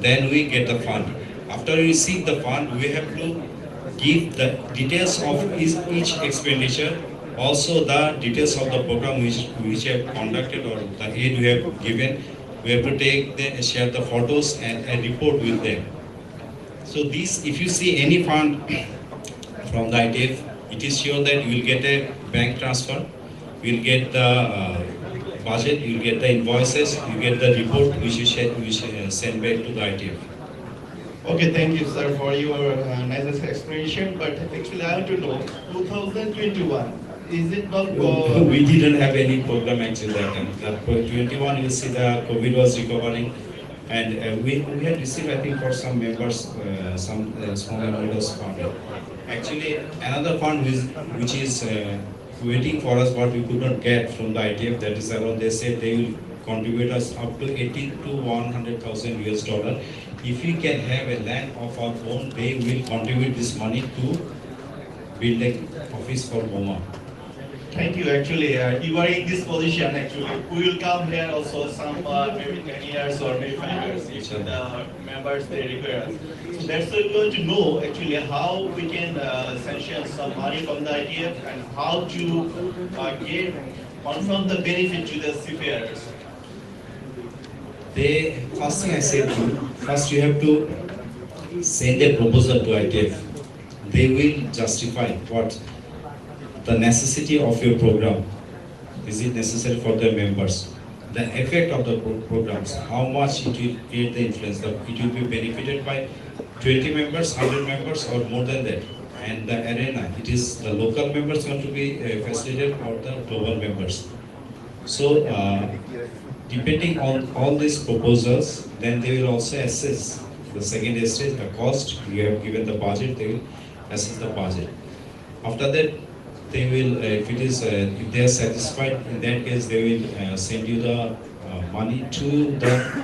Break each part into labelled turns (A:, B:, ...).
A: then we get the fund. After we receive the fund, we have to give the details of each expenditure, also the details of the program which we have conducted or the aid we have given. We have to take the, share the photos and a report with them. So this, if you see any fund from the ITF, it is sure that you will get a bank transfer, you will get the budget, you will get the invoices, you get the report which you send back to the ITF.
B: Okay, thank you, sir, for your nice explanation. But actually, I want to know 2021. Is it not?
A: We didn't have any program actually that time. The 21, you see the COVID was recovering, and we had received, I think, for some members some small amount of fund. Actually, another fund which is waiting for us, what we could not get from the ITF. That is around. They said they will contribute us up to 80 to 100,000 US dollar. If we can have a land of our own, they will contribute this money to build an office for BOMA.
B: Thank you. Actually, you are in this position. Actually, we will come here also some maybe 10 years or maybe 5 years if the members they require us. So that's why we want to know actually how we can sanction some money from the ITF and how to get confirm the benefit to the seafarers.
A: First thing I said to you, first you have to send a proposal to ITF. They will justify what the necessity of your program. Is it necessary for the members? The effect of the programs, how much it will create the influence. It will be benefited by 20 members, 100 members, or more than that. And the arena, it is the local members going to be facilitated or the global members. So, depending on all these proposals, then they will also assess the second stage, the cost. You have given the budget, they will assess the budget. After that, they will, if they are satisfied, in that case, they will send you the money to the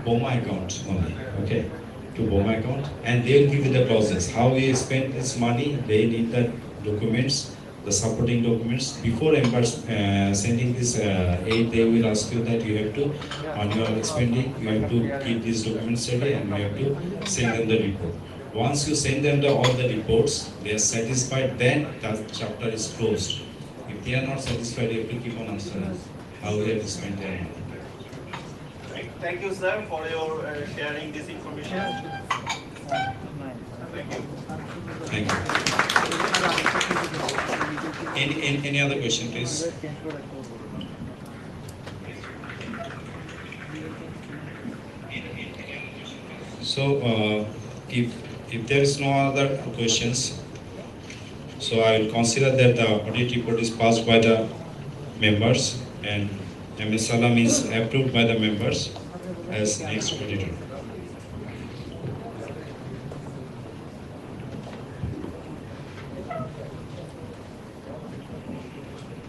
A: BOMA account only, okay, to BOMA account, and they will give you the process. How we spend this money, they need the documents, the supporting documents. Before sending this aid, they will ask you that you have to, on your spending, you have to keep these documents ready and you have to send them the report. Once you send them all the reports, they are satisfied, then that chapter is closed. If they are not satisfied, you have to keep on answering how we have to spend their money.
B: Thank you, sir, for your sharing this information. Thank you.
A: Thank you. Any other question, please? So, if there is no other questions, so I will consider that the audit report is passed by the members and MS Salam is approved by the members as next auditor.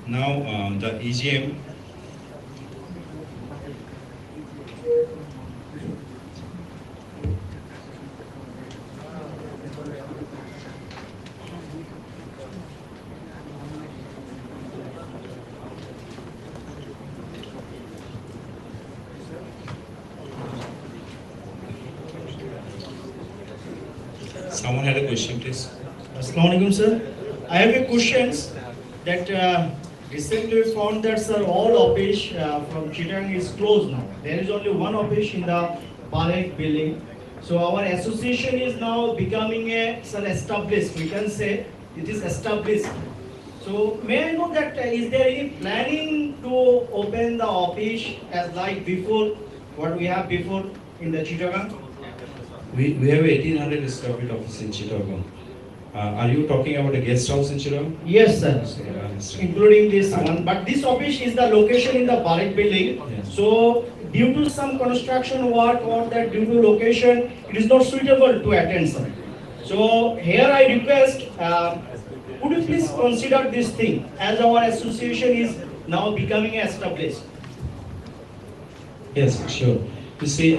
A: Now the EGM. Someone had a question, please.
C: Assalamualaikum, sir. I have a question that recently we found that, sir, all office from Chittagong is closed now. There is only one office in the Parek building. So our association is now becoming a, sir, established. We can say it is established. So may I know that is there any planning to open the office as like before, what we have before in the Chittagong?
A: We have 1800 square feet office in Chittagong. Are you talking about a guest house in Chittagong?
C: Yes, sir. Including this one. But this office is the location in the Parek building. Yes. So due to some construction work or that due to location, it is not suitable to attend, sir. So here I request, could you please consider this thing as our association is now becoming established?
A: Yes, sure. You see,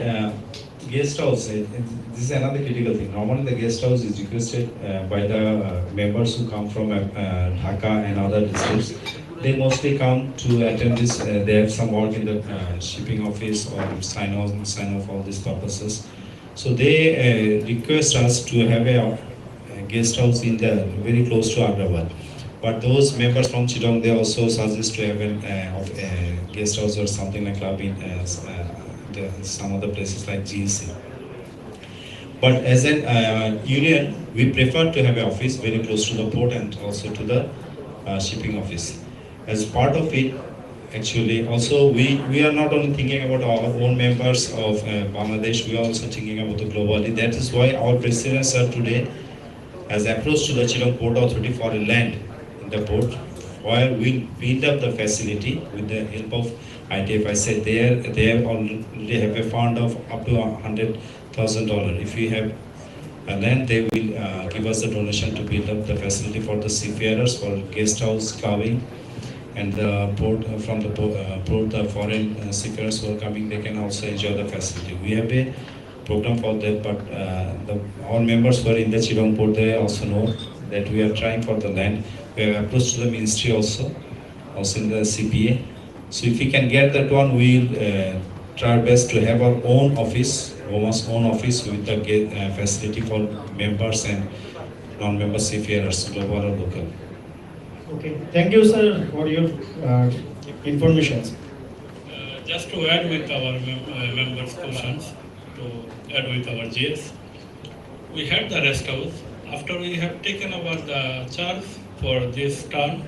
A: guest house, this is another critical thing. Normally the guest house is requested by the members who come from Dhaka and other districts. They mostly come to attend this, they have some work in the shipping office or sign off all these purposes. So they request us to have a guest house in the very close to Agrawal. But those members from Chittagong, they also suggest to have a guest house or something like club in some other places like GC. But as an union, we prefer to have an office very close to the port and also to the shipping office. As part of it, actually, also we are not only thinking about our own members of Bangladesh, we are also thinking about the globally. That is why our president, sir, today has approached to the Chittagong Port Authority for a land in the port, while we build up the facility with the help of ITF. I said they already have a fund of up to $100,000. If we have a land, they will give us the donation to build up the facility for the seafarers, for guest house, clubbing, and the port from the port, the foreign seafarers who are coming, they can also enjoy the facility. We have a program for that, but all members who are in the Chittagong port, they also know that we are trying for the land. We have approached to the ministry also in the CPA. So if we can get that one, we'll try our best to have our own office, Goma's own office with the facility for members and non-member seafarers, global or local.
C: Okay, thank you, sir, for your information.
D: Just to add with our members' questions, to add with our GS, we had the rest house. After we have taken over the charge for this term,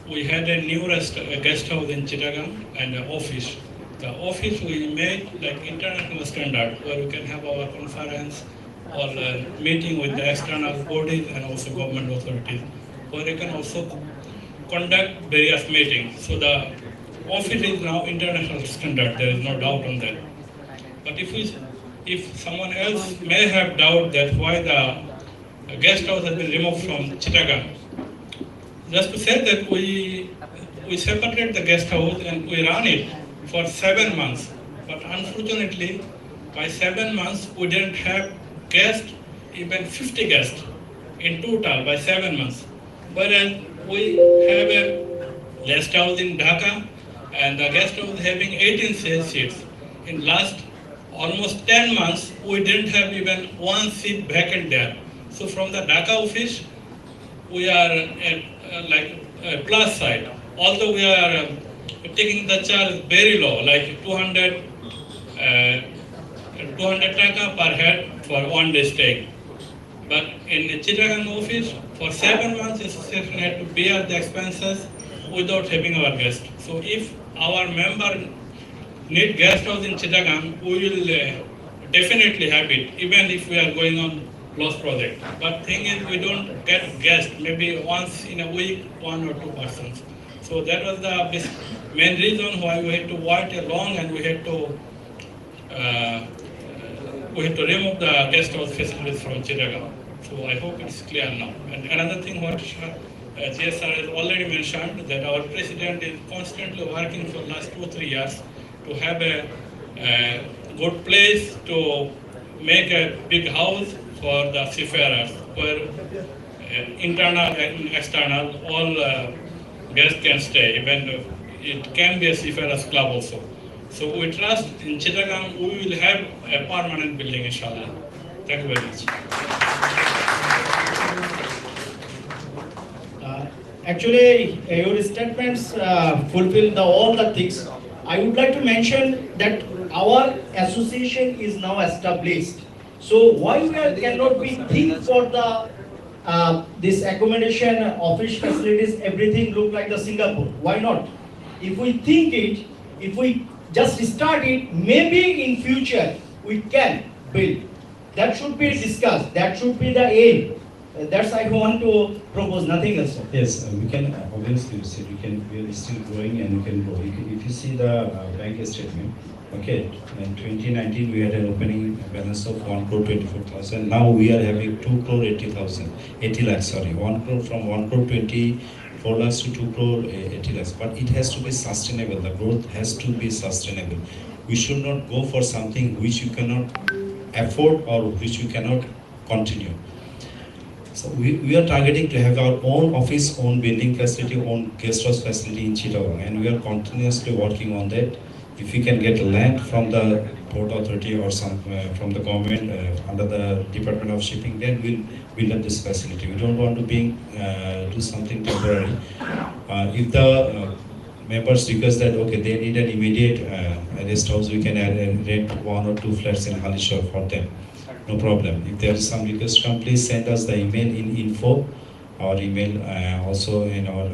D: we had a new guest house in Chittagong and an office. The office we made like international standard, where we can have our conference or meeting with the external bodies and also government authorities, where we can also conduct various meetings. So the office is now international standard, there is no doubt on that. But if someone else may have doubt that why the guest house has been removed from Chittagong, just to say that we separated the guest house and we ran it for 7 months. But unfortunately, by 7 months, we didn't have guests, even 50 guests in total by 7 months. Whereas we have a guest house in Dhaka, and the guest house having 18 seats. In last almost 10 months, we didn't have even one seat vacant there. So from the Dhaka office, we are like a plus side. Although we are taking the charge very low, like 200 taka per head for 1 day stay. But in the Chittagong office, for 7 months, the association had to bear the expenses without having our guest. So if our member need guest house in Chittagong, we will definitely have it, even if we are going on loss project. But thing is, we don't get guests, maybe once in a week, 1 or 2 persons. So that was the main reason why we had to wait long and we had to remove the guest house facilities from Chittagong. So I hope it's clear now. And another thing what GSR has already mentioned, that our president is constantly working for last 2-3 years to have a good place to make a big house for the seafarers, where internal and external, all guests can stay, even it can be a seafarers club also. So we trust in Chittagong we will have a permanent building, inshallah. Thank you very much.
C: Actually, your statements fulfill all the things. I would like to mention that our association is now established. So why we cannot be think for the this accommodation, office facilities, everything look like the Singapore? Why not? If we think it, if we just start it, maybe in future we can build. That should be discussed. That should be the aim. That's I want to propose, nothing else.
A: Yes, we can obviously say we are still growing and we can grow. If you see the bank statement, okay, in 2019 we had an opening balance of 1 crore 24,000. Now we are having 2 crore 80 lakhs, sorry, 1 crore from 1 crore 24 lakhs to 2 crore 80 lakhs. But it has to be sustainable. The growth has to be sustainable. We should not go for something which you cannot afford or which you cannot continue. So we are targeting to have our own office, own building facility, own guest house facility in Chittagong, and we are continuously working on that. if we can get land from the port authority or some from the government under the Department of Shipping, then we'll build up this facility. We don't want to do something temporary. If the members request that okay, they need an immediate rest house, we can rent 1 or 2 flats in Halishore for them. No problem. If there is some request, come please send us the email in info, or email also in our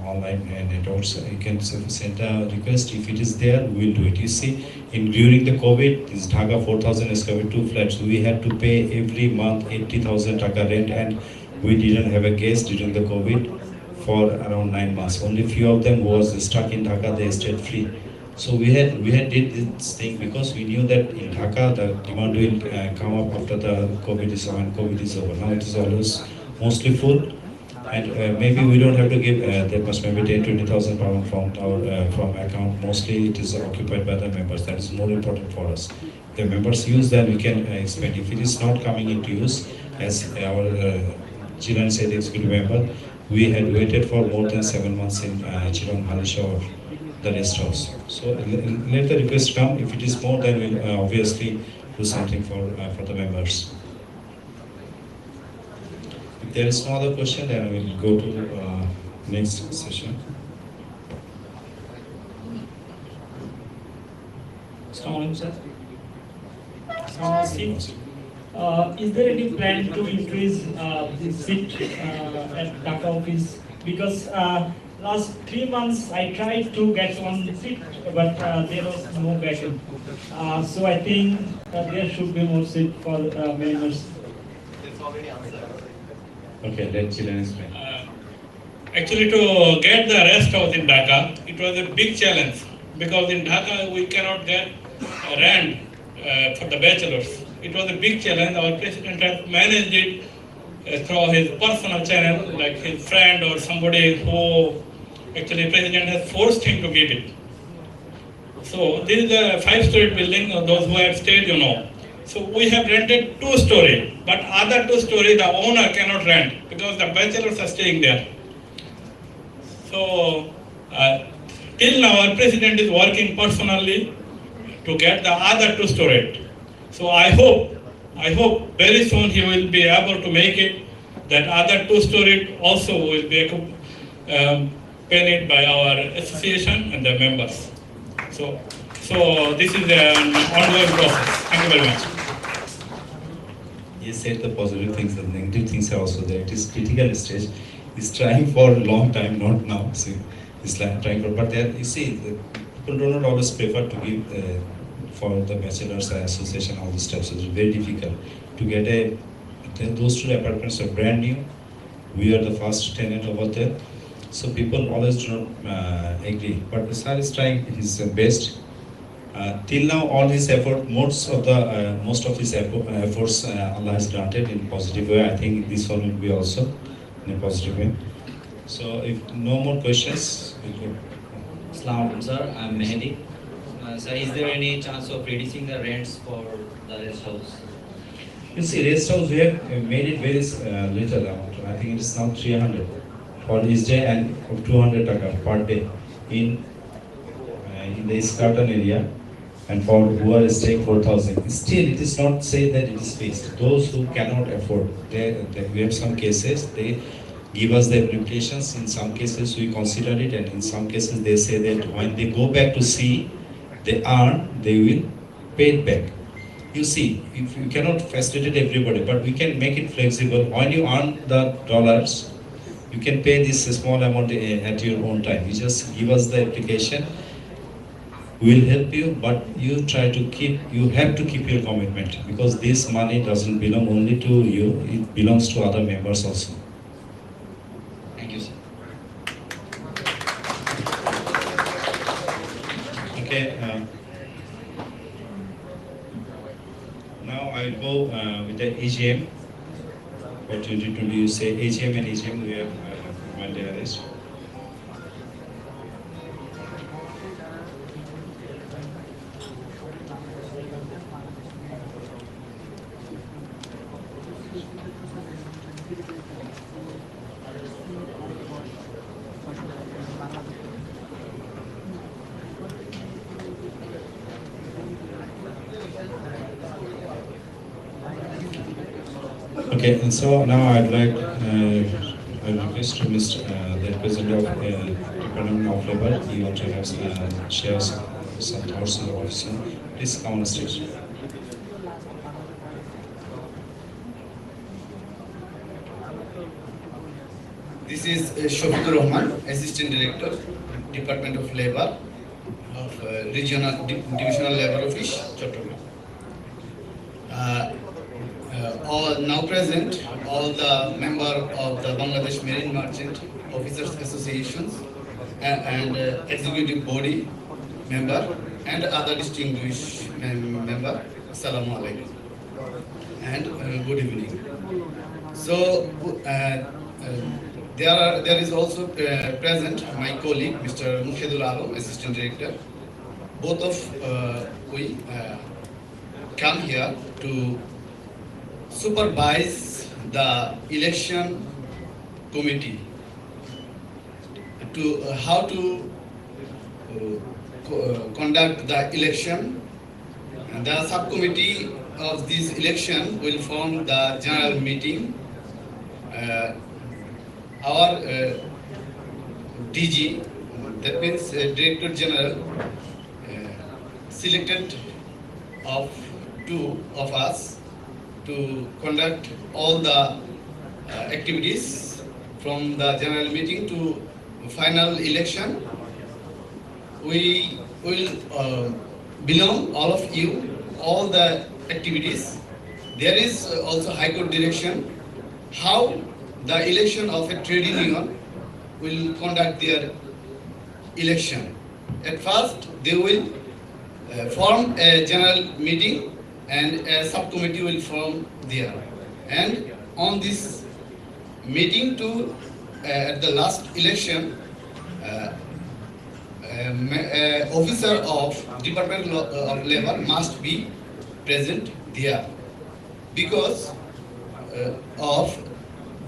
A: online networks. You can send a request. If it is there, we will do it. You see, during the COVID, this Dhaka 4,000 square feet 2 flats, we had to pay every month 80,000 taka rent, and we didn't have a guest during the COVID for around 9 months. Only few of them who was stuck in Dhaka, they stayed free. So we had did this thing because we knew that in Dhaka the demand will come up after the COVID is on. COVID is over. Now it is always mostly full, and maybe we don't have to give that much, maybe 10,000-20,000 pounds from our from account. Mostly it is occupied by the members. That is more important for us. The members use, then we can expand. If it is not coming into use, as our Chiran said, executive member, we had waited for more than 7 months in Chirong Halishore, the rest house. So let the request come. If it is more, then we'll obviously do something for the members. If there is no other question, then we'll go to next session.
E: Assalamualaikum, sir. Is there any plan to increase the seat at Dhaka office? Because last 3 months I tried to get one seat, but there was no vacancy. So I think there should be more seat for members.
B: That's already answered.
A: Okay, let Chiran explain.
D: Actually, to get the rest house in Dhaka, it was a big challenge because in Dhaka we cannot get rent for the bachelors. It was a big challenge. Our president has managed it through his personal channel, like his friend or somebody who actually president has forced him to get it. So this is a 5-story building. Those who have stayed, you know. So we have rented 2-story, but other 2-story the owner cannot rent because the bachelors are staying there. So till now our president is working personally to get the other 2-story. So I hope very soon he will be able to make it. That other 2-story also will be paid by our association and the members. So this is an ongoing process. Thank you very much.
A: He said the positive things and negative things are also there. It is critical stage. He's trying for a long time, not now. See, he's trying for, but there you see, the people do not always prefer to give for the bachelors association all these steps. So it's very difficult to get a. Those 2 apartments are brand new. We are the first tenant over there, so people always do not agree. But the sir is trying his best. Till now, all his effort, most of his efforts, Allah has granted in positive way. I think this one will be also in a positive way. So, if no more questions, we'll go.
F: Assalamualaikum, sir. I'm Mehdi. Sir, is there any chance of reducing the rents for the rest house?
A: You see, rest house we have made it very little amount. I think it is now 300 for each day and 200 taka per day in the Iskartan area, and for who are staying 4,000. Still, it is not say that it is fixed. Those who cannot afford, we have some cases, they give us the applications. In some cases, we consider it, and in some cases, they say that when they go back to sea, they will pay it back. You see, if you cannot facilitate everybody, but we can make it flexible. When you earn the dollars, you can pay this small amount at your own time. You just give us the application. We will help you, but you have to keep your commitment, because this money doesn't belong only to you, it belongs to other members also.
F: Thank you, sir.
A: Okay. Now I will go with the AGM. For 2020, you say AGM and AGM, we have Monday arrest. Okay, and so now I'd like I request to Mr. The representative of Department of Labor. He want to have share some thoughts on the officer. Please come on stage.
G: This is Shafiqur Rahman, Assistant Director, Department of Labor of Divisional Labor Office, Chattogram. All now present, all the member of the Bangladesh Marine Merchant Officers Associations and executive body member and other distinguished member. Assalamu alaikum and good evening. So. There is also present my colleague, Mr. Mukhedul Alam, Assistant Director. Both of we come here to supervise the election committee to how to conduct the election. And the subcommittee of this election will form the general meeting. Our DG, that means Director General, selected of two of us to conduct all the activities from the general meeting to final election. We will belong, all of you, all the activities. There is also High Court direction how the election of a trade union will conduct their election. At first, they will form a general meeting and a subcommittee will form there. And on this meeting to at the last election, officer of Department of Labor must be present there because of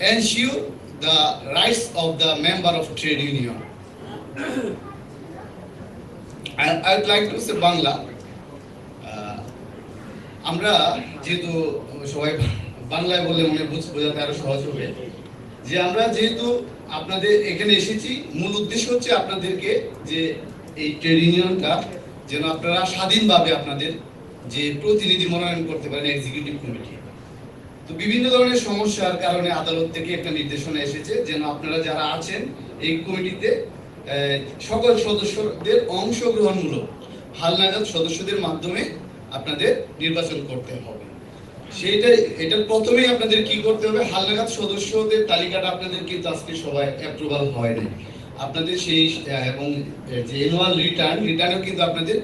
G: ensure the rights of the member of trade union. I would like to say Bangla. আমরা যেহেতু সবাই বাংলায় বললে মনে বোঝাতে আরো সহজ হবে যে আমরা যেহেতু আপনাদের এখানে এসেছি মূল উদ্দেশ্য হচ্ছে আপনাদেরকে যে এই ট্রেড ইউনিয়নটা যেন আপনারা স্বাধীনভাবে আপনাদের যে প্রতিনিধি মনোনয়ন করতে পারেন এক্সিকিউটিভ কমিটি। তো বিভিন্ন ধরনের সমস্যার কারণে আদালত থেকে একটা নির্দেশনা এসেছে যেন আপনারা যারা আছেন এই কমিটিতে সকল সদস্যদের অংশগ্রহণমূলক হালনাগাদ সদস্যদের মাধ্যমে আপনাদের নির্বাচন করতে হবে। এটার প্রথমেই আপনাদের কি করতে হবে, হালনাগাদ সদস্যদের তালিকাটা আপনাদের কিন্তু আজকে সবাই অ্যাপ্রুভাল হয়নি। আপনাদের সেই এবং যে অ্যানুয়াল রিটার্নেও কিন্তু আপনাদের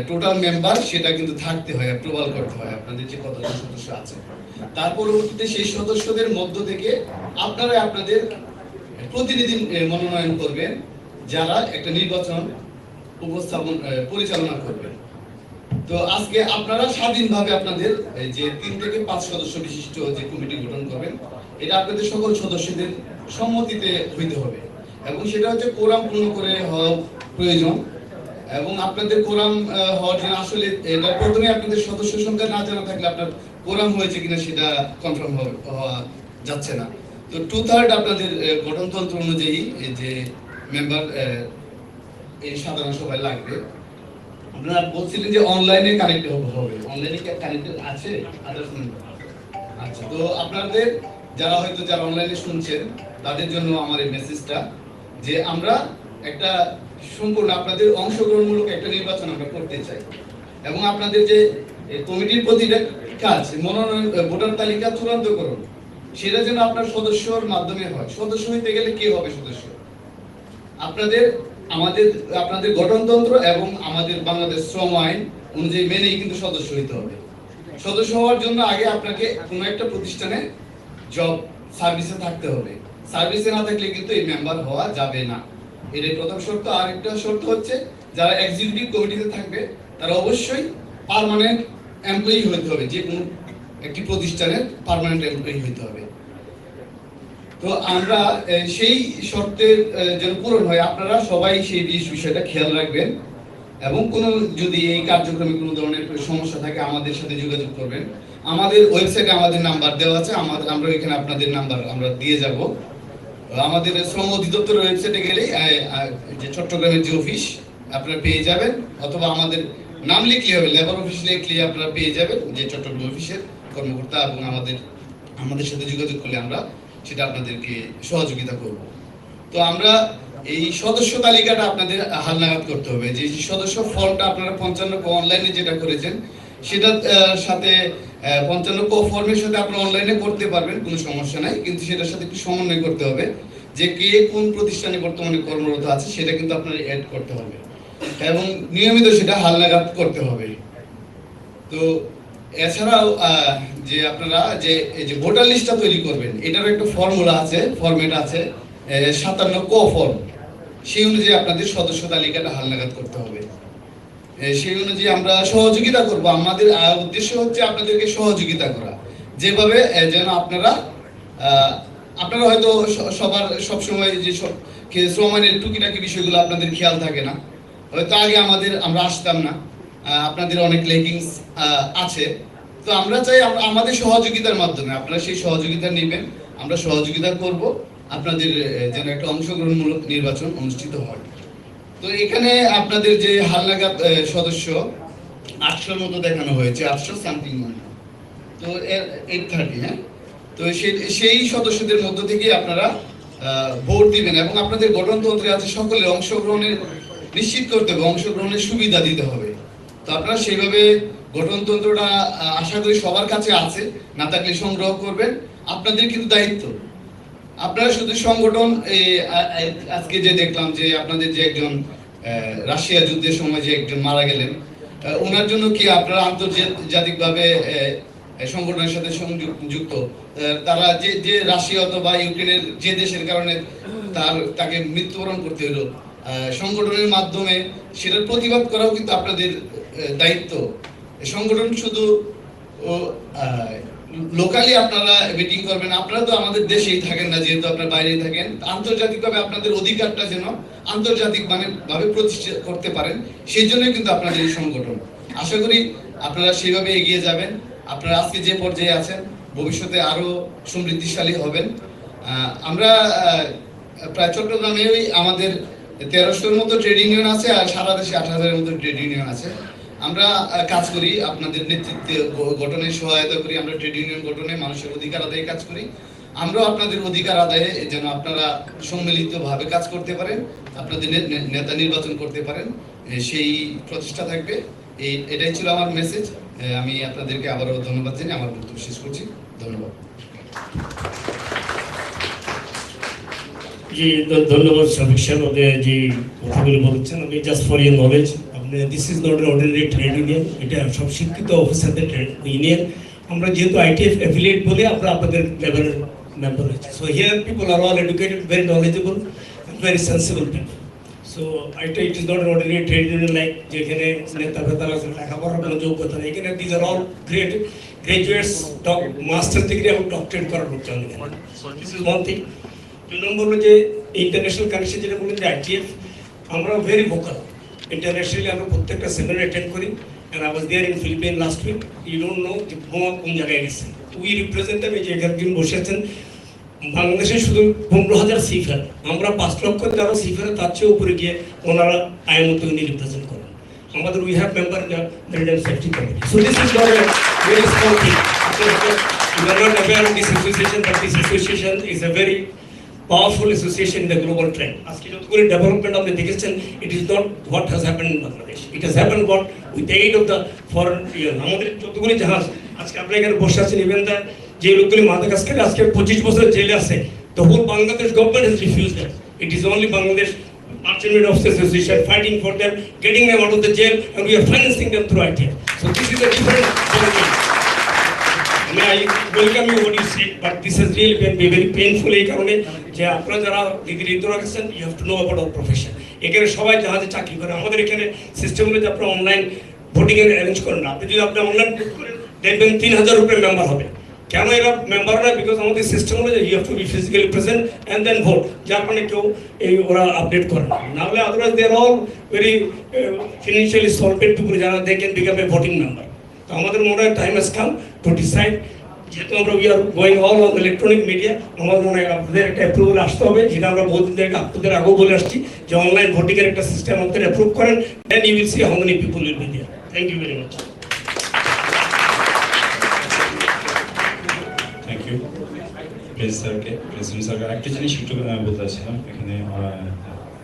G: টোটাল মেম্বার সেটা কিন্তু থাকতে হয়, অ্যাপ্রুভাল করতে হয় আপনাদের যে কতজন সদস্য আছে। তার পরবর্তীতে সেই সদস্যদের মধ্য থেকে আপনারা আপনাদের প্রতিনিধি মনোনয়ন করবেন যারা একটা নির্বাচন পরিচালনা করবেন। তো আজকে আপনারা স্বাধীনভাবে আপনাদের যে 3 থেকে 5 সদস্য বিশিষ্ট যে কমিটি গঠন করবেন এটা আপনাদের সকল সদস্যদের সম্মতিতে হইতে হবে এবং সেটা হচ্ছে কোরাম পূর্ণ করে হওয়া প্রয়োজন এবং আপনাদের কোরাম হওয়ার জন্য আসলে এটা প্রথমে আপনাদের সদস্য সংখ্যা না জানা থাকলে আপনার কোরাম হয়েছে কিনা সেটা কনফার্ম হওয়া যাচ্ছে না। তো 2/3 আপনাদের গঠনতন্ত্র অনুযায়ী এই যে মেম্বার এই সাধারণ সভায় লাগবে। আপনারা বলছিলেন যে অনলাইনে কানেক্ট হবে, অনলাইনে কি কানেক্টেড আছে? আচ্ছা, তো আপনাদের যারা অনলাইনে শুনছেন তাদের জন্য আমার এই মেসেজটা যে আমরা একটা সম্পূর্ণ আপনাদের অংশগ্রহণমূলক একটা নির্বাচন আমরা করতে চাই এবং আপনাদের যে কমিটির প্রতিটা কাজ মনোনয়ন ভোটার তালিকা চূড়ান্ত করুন সেটা যেন আপনার সদস্যর মাধ্যমে হয়। সদস্য হইতে গেলে কে হবে সদস্য? আপনাদের গঠনতন্ত্র এবং আমাদের বাংলাদেশ শ্রম আইন অনুযায়ী মেনেই কিন্তু সদস্য হইতে হবে। সদস্য হওয়ার জন্য আগে আপনাকে কোনো একটা প্রতিষ্ঠানে জব সার্ভিসে থাকতে হবে। সার্ভিসে না থাকলে কিন্তু এই মেম্বার হওয়া যাবে না। এটাই প্রথম শর্ত। আর একটা শর্ত হচ্ছে যারা এক্সিকিউটিভ কমিটিতে থাকবে তারা অবশ্যই পার্মানেন্ট এমপ্লয়ি হতে হবে, যে কোনো একটি প্রতিষ্ঠানের পার্মানেন্ট এমপ্লয়ি হতে হবে। তো আমরা সেই শর্তের যেন পূরণ হয় আপনারা সবাই সেই বিষয়টা খেয়াল রাখবেন এবং কোনো যদি এই কার্যক্রমে কোনো ধরনের সমস্যা থাকে আমাদের সাথে যোগাযোগ করবেন। আমাদের ওয়েবসাইটে আমাদের নাম্বার দেওয়া আছে, আমরা এখানে আপনাদের নাম্বার আমরা দিয়ে যাব। আমাদের শ্রম অধিদপ্তরের ওয়েবসাইটে গেলেই যে চট্টগ্রামের যে অফিস আপনারা পেয়ে যাবেন, অথবা আমাদের নাম লিখলে হবে, লেবার অফিস লিখলে আপনারা পেয়ে যাবেন যে চট্টগ্রাম অফিসের কর্মকর্তা, এবং আমাদের সাথে যোগাযোগ করলে আমরা সেটা আপনাদেরকে সহযোগিতা করব। তো আমরা এই সদস্য তালিকাটা আপনাদের হালনাগাদ করতে হবে, যে সদস্য ফর্মটা আপনারা 55 অনলাইনে যেটা করেছেন সেটা সাথে 55 ফর্মের সাথে আপনারা অনলাইনে করতে পারবেন, কোনো সমস্যা নাই, কিন্তু সেটার সাথে একটু সমন্বয় করতে হবে যে কে কোন প্রতিষ্ঠানে বর্তমানে কর্মরত আছে সেটা কিন্তু আপনারা অ্যাড করতে হবে এবং নিয়মিত সেটা হালনাগাদ করতে হবে। তো এছাড়াও যে আপনারা যে এই যে ভোটার লিস্টটা তৈরি করবেন, এটারও একটা ফর্মুলা আছে, ফরম্যাট আছে 57 ফর্ম, সেই অনুযায়ী আপনাদের সদস্য তালিকাটা হালনাগাদ করতে হবে। সেই অনুযায়ী আমরা সহযোগিতা করব। আমাদের উদ্দেশ্য হচ্ছে আপনাদেরকে সহযোগিতা করা, যেভাবে যেন আপনারা হয়তো সবসময় যে সব শ্রমানের টুকিটাকি বিষয়গুলো আপনাদের খেয়াল থাকে না, হয়তো আগে আমরা আসতাম না, আপনাদের অনেক লেগিংস আছে। তো আমরা চাই আমাদের সহযোগিতার মাধ্যমে আপনারা সেই সহযোগিতা নেবেন, আমরা সহযোগিতা করব, আপনাদের যেন একটা অংশগ্রহণমূলক নির্বাচন অনুষ্ঠিত হয়। তো এখানে আপনাদের যে হালনাগাদ সদস্য 800-র মতো দেখানো হয়েছে, 800 সামথিং, তো 830, হ্যাঁ। তো সেই সদস্যদের মধ্য থেকে আপনারা ভোট দিবেন এবং আপনাদের গঠনতন্ত্রে আছে সকলের অংশগ্রহণের নিশ্চিত করতে হবে, অংশগ্রহণের সুবিধা দিতে হবে। তো আপনারা সেইভাবে গঠনতন্ত্রটা আশা করি সবার কাছে আছে, না থাকলে সংগ্রহ করবেন। আপনাদের কিন্তু দায়িত্ব, আপনারা শুধু সংগঠন আজকে যে দেখলাম যে আপনাদের যে একজন রাশিয়া যুদ্ধের সময় যে একজন মারা গেলেন, ওনার জন্য কি আপনারা আন্তর্জাতিকভাবে সংগঠনের সাথে সংযুক্ত, তারা যে রাশিয়া অথবা ইউক্রেনের যে দেশের কারণে তাকে মৃত্যুবরণ করতে হলো, সংগঠনের মাধ্যমে সেটার প্রতিবাদ করাও কিন্তু আপনাদের দায়িত্ব। সংগঠন শুধু লোকালি আপনারা মিটিং করবেন, আপনারা তো আমাদের দেশেই থাকেন না, যেহেতু আপনারা বাইরেই থাকেন, আন্তর্জাতিকভাবে আপনাদের অধিকারটা যেন আন্তর্জাতিক ভাবে প্রতিষ্ঠা করতে পারেন, সেই জন্যই কিন্তু আপনাদের এই সংগঠন। আশা করি আপনারা সেইভাবে এগিয়ে যাবেন। আপনারা আজকে যে পর্যায়ে আছেন ভবিষ্যতে আরো সমৃদ্ধিশালী হবেন। আমরা প্রায় চট্টগ্রামে আমাদের 1300-র মতো ট্রেড ইউনিয়ন আছে, আর সারা দেশে 8000-এর মতো ট্রেড ইউনিয়ন আছে। আমরা কাজ করি, আপনাদের নেতৃত্বে গঠনে সহায়তা করি, আমরা ট্রেড ইউনিয়ন গঠনে মানুষের অধিকার আদায়ে কাজ করি। আমরাও আপনাদের অধিকার আদায়ে যেন আপনারা সম্মিলিতভাবে কাজ করতে পারেন, আপনাদের নেতা নির্বাচন করতে পারেন, সেই প্রচেষ্টা থাকবে। এটাই ছিল আমার মেসেজ। আমি আপনাদেরকে আবারও ধন্যবাদ জানিয়ে আমার বক্তব্য শেষ করছি। ধন্যবাদ।
H: জি ধন্যবাদ সাদিক সাহেব, আপনি যে কথাগুলো বলেছেন। আমি just for your knowledge, this is not ordinary trade union, এটা সব শিক্ষিত অফিসারদের ট্রেড ইউনিয়ন। আমরা যেহেতু ITF অ্যাফিলিয়েট বলে আমরা আপনাদের লেভেলের মেম্বার হয়েছি। So here people are all educated, very knowledgeable, very sensible people. So it is not ordinary trade union like যেখানে নেতা ফেতারা লেখাপড়ার কোনো যোগ্যতা নেই। এখানে these are all graduates, master degree এবং ডক্টরেট করার লোক জানেন। This is one thing. 2 number হলো যে ইন্টারন্যাশনাল কানেকশন, যেটা বললেন যে ITF, আমরা ভেরি ভোকাল। ইন্টারন্যাশনালি আমরা প্রত্যেকটা সেমিনার অ্যাটেন্ড করি। And I was there in Philippines last week. You don't know যে বোমা কোন জায়গায় গেছে। We represent them, এই যে এখানে বসে আছেন, বাংলাদেশে শুধু 15,000 সিফার, আমরা 5 লক্ষ যারা সিফার তার চেয়ে উপরে গিয়ে ওনারা আইনত উনি রিপ্রেজেন্ট করেন। আমাদের we have member in the health and safety committee. So this is not a very small thing. You are not aware of this association, but this association is a very powerful association in the global trend. আজকে যতগুলো development আপনি দেখেছেন, it is not what has happened in Bangladesh. It has happened what with the aid of the foreign, আমাদের যতগুলো জাহাজ আজকে আপনি এখানে বসে আছেন, ইভেন দ্য যে লোকগুলি মাদাগাস্কারে আজকে 25 বছর জেলে আছে, the whole Bangladesh government has refused that. It is only Bangladesh Merchant Officers Association fighting for them, getting them out of the jail, and we are financing them through ITF. So this is a different thing. I welcome you what you said, but this has really been very painful এই কারণে যে আপনারা যারা degree ইন্তরা গেছেন, you have to know about our profession. এখানে সবাই জাহাজে চাকরি করে। আমাদের এখানে সিস্টেম হলো যে আপনারা অনলাইন ভোটিং এর অ্যারেঞ্জ করেন না। আপনি যদি আপনি অনলাইন ভোট করেন দেখবেন 3000 রুপির মেম্বার হবে। কেন এরা মেম্বার না? বিকজ আমাদের সিস্টেম হলো যে you have to be physically present and then vote, যার মানে কেউ ওরা আপডেট করে না হলে otherwise they are all very financially solvent people, যারা they can become a voting member. তো আমাদের মনে হয় time has come to decide, যেহেতু আমরা we are going all on electronic media, আমার মনে হয় আপনাদের একটা অ্যাপ্রুভাল আসতে হবে, যেটা আমরা বহুদিন থেকে আপনাদের আগেও বলে আসছি যে অনলাইন ভোটিংয়ের একটা সিস্টেম আমাদের অ্যাপ্রুভ করেন, then you will see how many people will be there. Thank you very much.
A: Thank you president স্যারকে একটা জিনিস একটু বলতে চাচ্ছিলাম এখানে,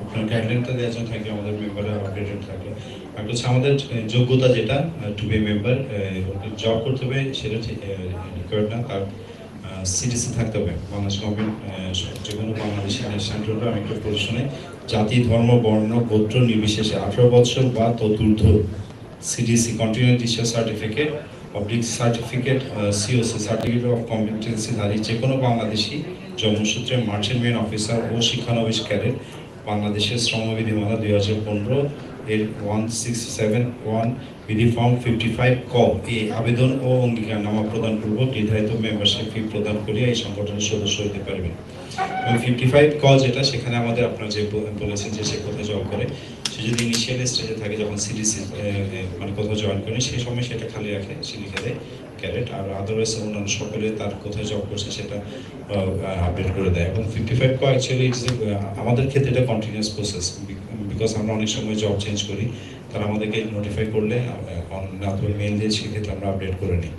A: আপনার গাইডলাইনটা দেওয়ার জন্য থ্যাংক ইউ, আমাদের মেম্বাররা আপডেটেড থাকলে। একটা হচ্ছে আমাদের যোগ্যতা যেটা টু বি মেম্বার, জব করতে হবে সেটা রিকোয়ার্ড না, তার সিটিসি থাকতে হবে বাংলাদেশ গভর্নমেন্ট, যে কোনো বাংলাদেশি সেন্ট্রাল আমি একটা প্রশ্নে জাতি ধর্ম বর্ণ গোত্র নির্বিশেষে 18 বছর বা তদূর্ধ্ব CDC continue teacher certificate public certificate COC certificate of কম্পিটেন্সিধারী যে কোনো বাংলাদেশি জন্মসূত্রে মার্চেন্ট মেন অফিসার ও শিক্ষানবিশ ক্যাডেট বাংলাদেশের শ্রমবিধিমালা 2015 এর 1671 বিধি ফর্ম 55 ক এ আবেদন ও অঙ্গীকারনামা প্রদানপূর্বক নির্ধারিত মেম্বারশিপ ফি প্রদান করিয়া এই সংগঠনের সদস্য হতে পারবেন। এবং 55 ক যেটা, সেখানে আমাদের আপনারা যে বলেছেন যে সে কোথায় জব করে, সে যদি ইনিশিয়াল স্টেজে থাকে যখন সিডিসি মানে কোথাও জয়েন করেন সেই সময় সেটা খালি রাখে, সে লিখে দেয় ক্যাডেট, আর আদারওয়াইজ অন্যান্য সকলে তার কোথায় জব করছে সেটা আপডেট করে দেয়। এবং 55 ক অ্যাকচুয়ালি আমাদের ক্ষেত্রে এটা কন্টিনিউয়াস প্রসেস, বিকজ আমরা অনেক সময় জব চেঞ্জ করি, তারা আমাদেরকে নোটিফাই করলে অথবা মেল দিয়ে সেক্ষেত্রে আমরা আপডেট করে নিই।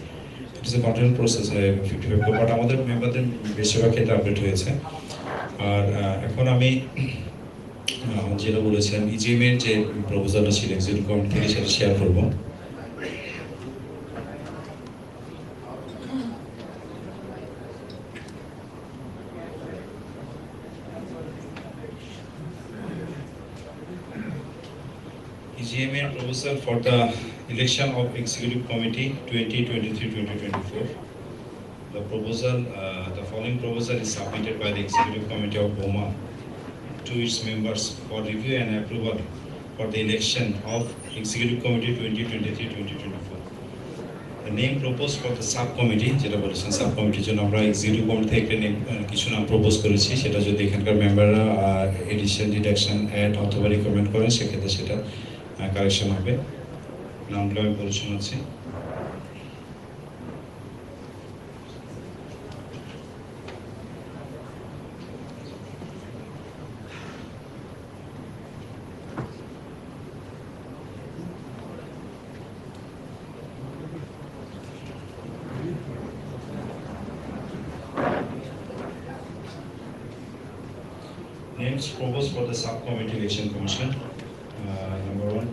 A: ইট ইস এ কন্টিনিউ প্রসেস 55 ক, বাট আমাদের মেম্বারদের বেশিরভাগ ক্ষেত্রে আপডেট হয়েছে। আর এখন আমি যেটা বলেছিলাম ইজিএমের যে প্রপোজালটা ছিল এক্সিকিউটিভ কমিটি থেকে, সেটা শেয়ার করবো। EGMA proposal for the election of Executive Committee 2023-2024. The proposal, the following proposal is submitted by the Executive Committee of BOMA to its members for review and approval for the election of Executive Committee 2023-2024. The name proposed for the subcommittee, যেটা বলেছেন সাবকমিটির জন্য আমরা executive committee থেকে কিছু নাম propose করেছি, সেটা যদি এখানকার মেম্বাররা এডিশন ডিডাকশন অ্যাড অথবা রিকমেন্ড করেন সেক্ষেত্রে সেটা কারেকশন হবে। নামগুলো আমি বলে শোনাচ্ছি। Names proposed for the subcommittee election commission. Number 1,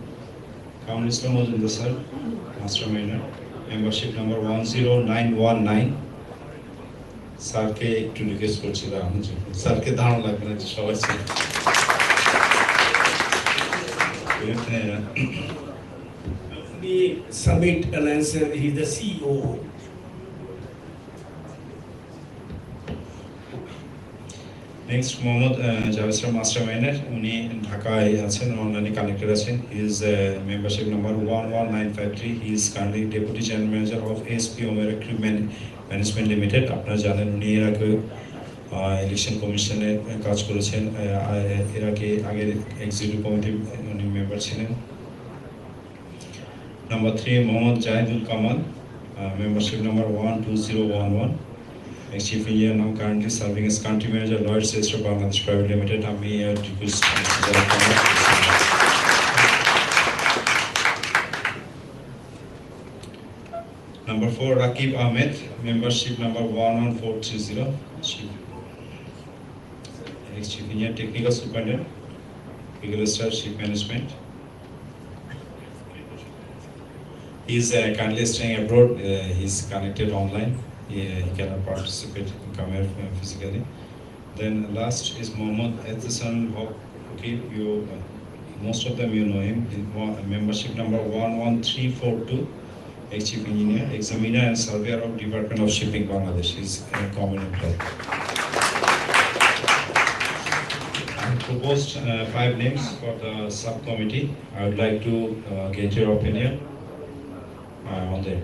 A: Kamal Islam Mojuddin sir, masterminder. Membership number 10919. স্যারকে একটু রিকোয়েস্ট করছিলাম, স্যারকে ধারণা লাগবে না যে সবাই ছিল।
H: Summit Alliance, he is the CEO.
A: Next Mohammad Javed sir মাস্টারমাইন্ডার, উনি ঢাকায় আছেন, অনলাইনে কানেক্টেড আছেন। His membership number 11953। He is currently deputy general manager of SP Omera crew management limited. আপনারা জানেন উনি এর আগে ইলেকশন কমিশনে কাজ করেছেন, এর আগে আগের এক্সিকিউটিভ কমিটির উনি মেম্বার ছিলেন। Number 3, Mohammad Zahidul Kamal, membership number 12011। Chief Engineer, now currently serving as Country Manager, Lloyd's Register Bangladesh Private Limited. আমি request Number 4, Rakib Ahmed, membership number 11430. Chief Engineer, Technical Superintendent, Legal Staff, Ship Management. He is currently staying abroad. He is connected online. He cannot participate in come here physically. Then last is Mohammad Ethasan Hokib. You most of them you know him. Membership number 11342. Ex-Chief Engineer, Examiner and Surveyor of Department of Shipping Bangladesh. He is a common employee. I proposed 5 names for the subcommittee. I would like to get your opinion on them.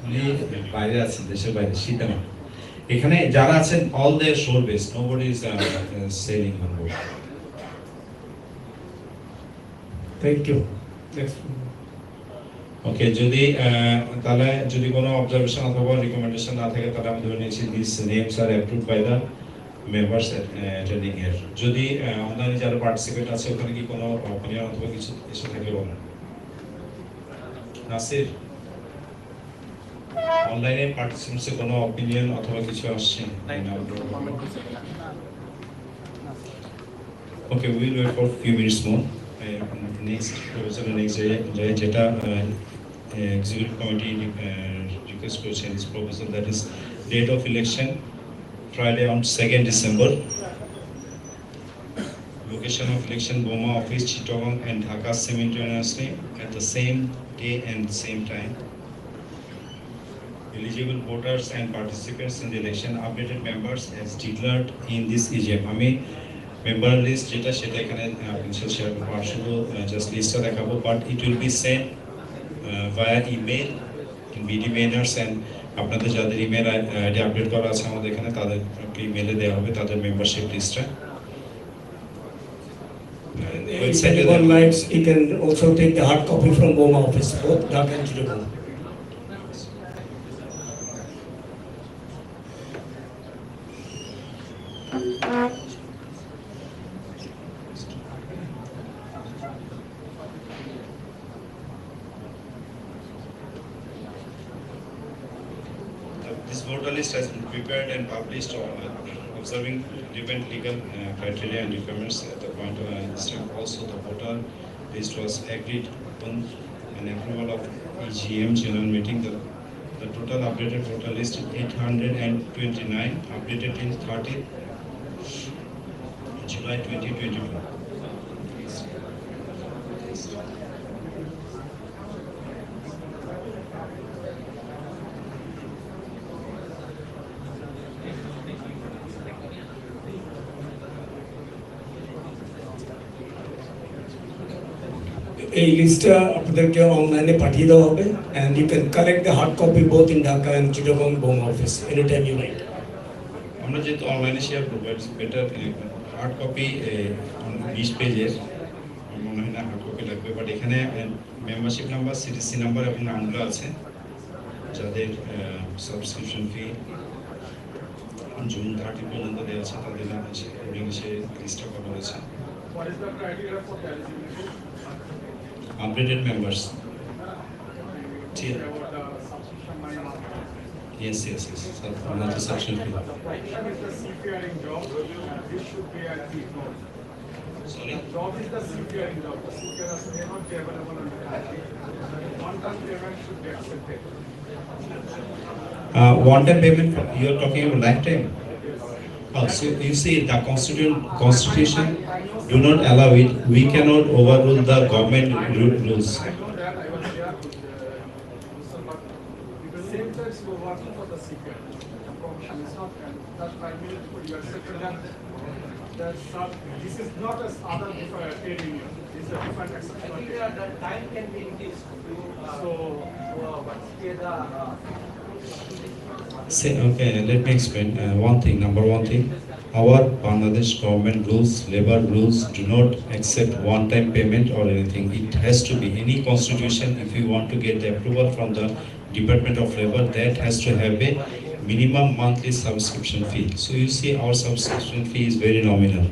A: উনি বাইরে আছেন, দেশের বাইরে, শীতে না। এখানে যারা আছেন all their shore based, nobody is sailing on board.
H: Thank you next
A: okay, যদি তাহলে যদি কোনো অবজারভেশন অথবা রিকমেন্ডেশন না থাকে তাহলে আমি ধরে নিয়েছি this names are approved by the members attending here. যদি অনলাইনে যারা পার্টিসিপেট আছে ওখানে কি কোনো অপিনিয়ন অথবা কিছু এসে থাকে বলেন। নাসির, অনলাইনে পার্টিসিপেন্টসে কোনো অপিনিয়ন অথবা কিছু আসছে? Okay, will wait for few minutes more. Next proposal next যেটা executive committee request করেছেন is proposal, that is date of election Friday on 2nd December, location of election Boma office Chittagong and Dhaka simultaneously at the same day and same time. Eligible voters and participants in the election, updated members as declared in this EGM. আমি member list যেটা সেটা এখানে share করবো, আর শুধু just লিস্টটা দেখাবো, but it will be sent via email in BD Mainers, and আপনাদের যাদের ইমেল আইডি আপডেট করা আছে আমাদের এখানে তাদের ইমেলে দেওয়া হবে তাদের মেম্বারশিপ লিস্টটা।
H: If anyone likes, he can also take the hard copy from Boma office, both Dhaka and Chittagong.
A: This voter list has been prepared and published observing different legal criteria and requirements at the point of this time. Also, the voter list was agreed upon an approval of EGM general meeting. The total updated voter list is 829, updated in 30th July 2024.
H: এই লিস্টটা আপনাদেরকে অনলাইনে পাঠিয়ে দেওয়া হবে, and you can collect the hard copy both in Dhaka and Chittagong Boma office anytime you like.
A: আমরা যেহেতু অনলাইনে শেয়ার করবো, ইটস বেটার হার্ড কপি 20 পেজের, মনে হয় না হার্ড কপি লাগবে, বাট এখানে মেম্বারশিপ নাম্বার, সিটিসি নাম্বার এবং নামগুলো আছে যাদের সাবস্ক্রিপশন ফি জুন 30 পর্যন্ত দেওয়া আছে, তাদের নাম আছে ইংলিশে লিস্টটা করা হয়েছে।
I: What is the criteria for the eligibility?
A: Updated members.
I: About the subscription money market.
A: Yes. So, not the section fee.
I: The position is the seafaring job, and this should be at the note.
A: Sorry?
I: The job is the seafaring job. The seafarers may not be available on the country. One-time payment should be accepted.
A: One-time payment, you are talking about lifetime? Oh, so you see, the constitution do not allow it. We cannot overrule the government rules.
I: I know that I was there, but at the same time, you are working for the seafarer. The profession is not, and that's why you accepted that this is not as other trade union. This is a different exception.
J: I think the time can be increased to
A: Say, okay, let me explain one thing. Number one thing, our Bangladesh government rules, labor rules do not accept one-time payment or anything. It has to be any constitution. If you want to get the approval from the Department of Labor, that has to have a minimum monthly subscription fee. So you see, our subscription fee is very nominal.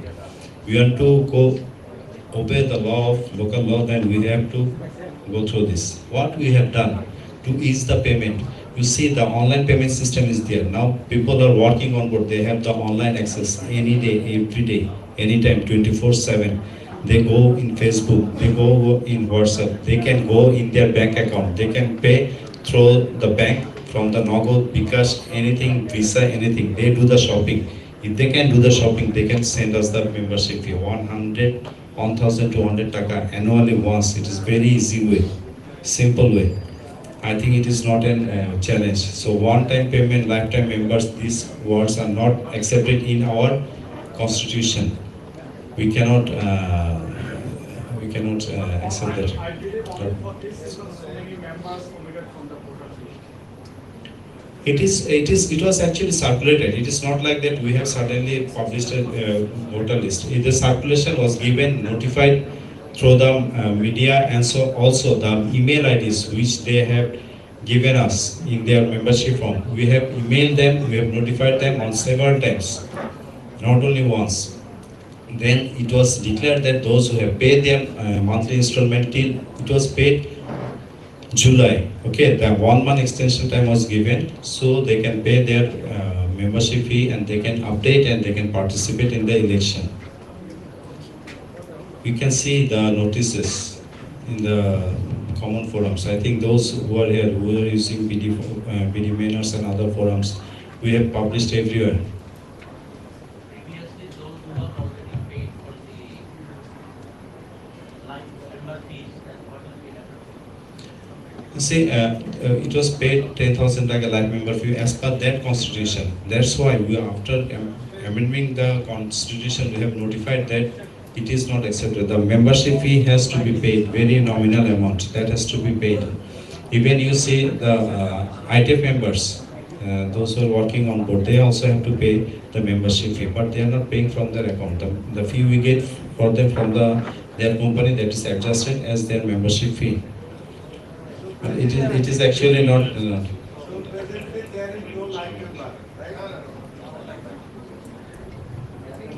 A: We want to go obey the law of local law, then we have to go through this. What we have done to ease the payment. You see, the online payment system is there. Now people are working on board. They have the online access any day, every day, anytime, 24/7. They go in Facebook, they go in WhatsApp, they can go in their bank account. They can pay through the bank from the Nagod, because anything, Visa, anything. They do the shopping. If they can do the shopping, they can send us the membership fee, 1,200 taka annually once. It is very easy way, simple way. I think it is not a challenge. So one-time payment, lifetime members, these words are not accepted in our constitution. We cannot accept that.
I: I believe only for this reason so many members omitted from the voter list.
A: It was actually circulated. It is not like that we have suddenly published a voter list. The circulation was given, notified through the media, and so also the email IDs which they have given us in their membership form. We have emailed them, we have notified them on several times, not only once. Then it was declared that those who have paid their monthly installment till it was paid July. Okay, the 1 month extension time was given, so they can pay their membership fee and they can update and they can participate in the election. You can see the notices in the common forums. I think those who are here, who are using BD Manners and other forums, we have published everywhere.
J: Previously, those who were already paid for the life member fees, then what will be happening?
A: You see, it was paid 10,000 like a life member fee as per that constitution. That's why we, after amending the constitution, we have notified that it is not accepted. The membership fee has to be paid, very nominal amount that has to be paid. Even you see the ITF members, those who are working on board, they also have to pay the membership fee, but they are not paying from their account. The fee we get for them from their company, that is adjusted as their membership fee. It is actually not.
I: So presently there is no life member, right?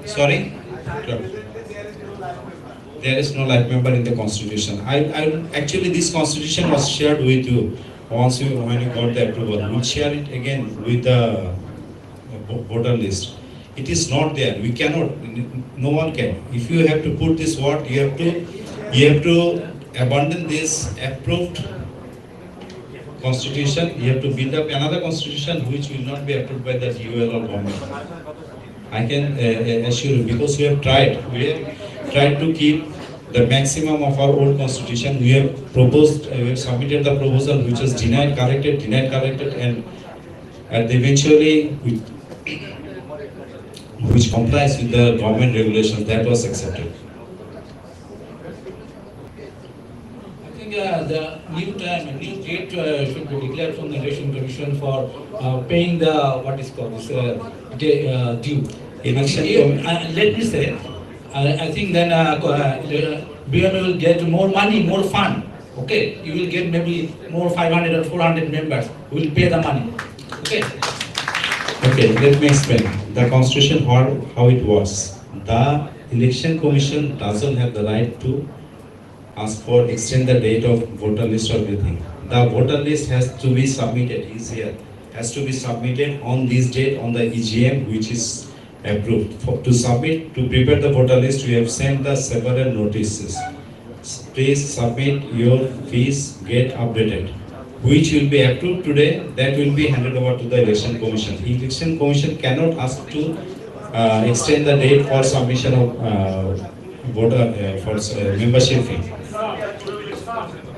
A: Sorry?
I: Presently there is no life member.
A: There is no life member in the constitution. Actually this constitution was shared with you once when you got the approval. We'll share it again with the voter list. It is not there. We cannot. No one can. If you have to put this word, you have to abandon this approved constitution. You have to build up another constitution which will not be approved by the UL or government. I can assure you, because we have tried. We have tried to keep the maximum of our old constitution. We have proposed, we have submitted the proposal which was denied, corrected, and eventually which complies with the government regulations, that was accepted.
K: I think the new date should be declared from the Election Commission for paying the what is called this due. Let me say, I think then BMA will get more money, more fund. Okay, you will get maybe more 500 or 400 members who will pay the money. Okay.
A: Okay, let me explain. The constitution, how it works. The election commission doesn't have the right to ask for extend the date of voter list or anything. The voter list has to be submitted, has to be submitted on this date on the EGM which is approved. To prepare the voter list, we have sent the several notices. Please submit your fees, get updated, which will be approved today. That will be handed over to the election commission. Election commission cannot ask to extend the date for submission of voter for membership fee.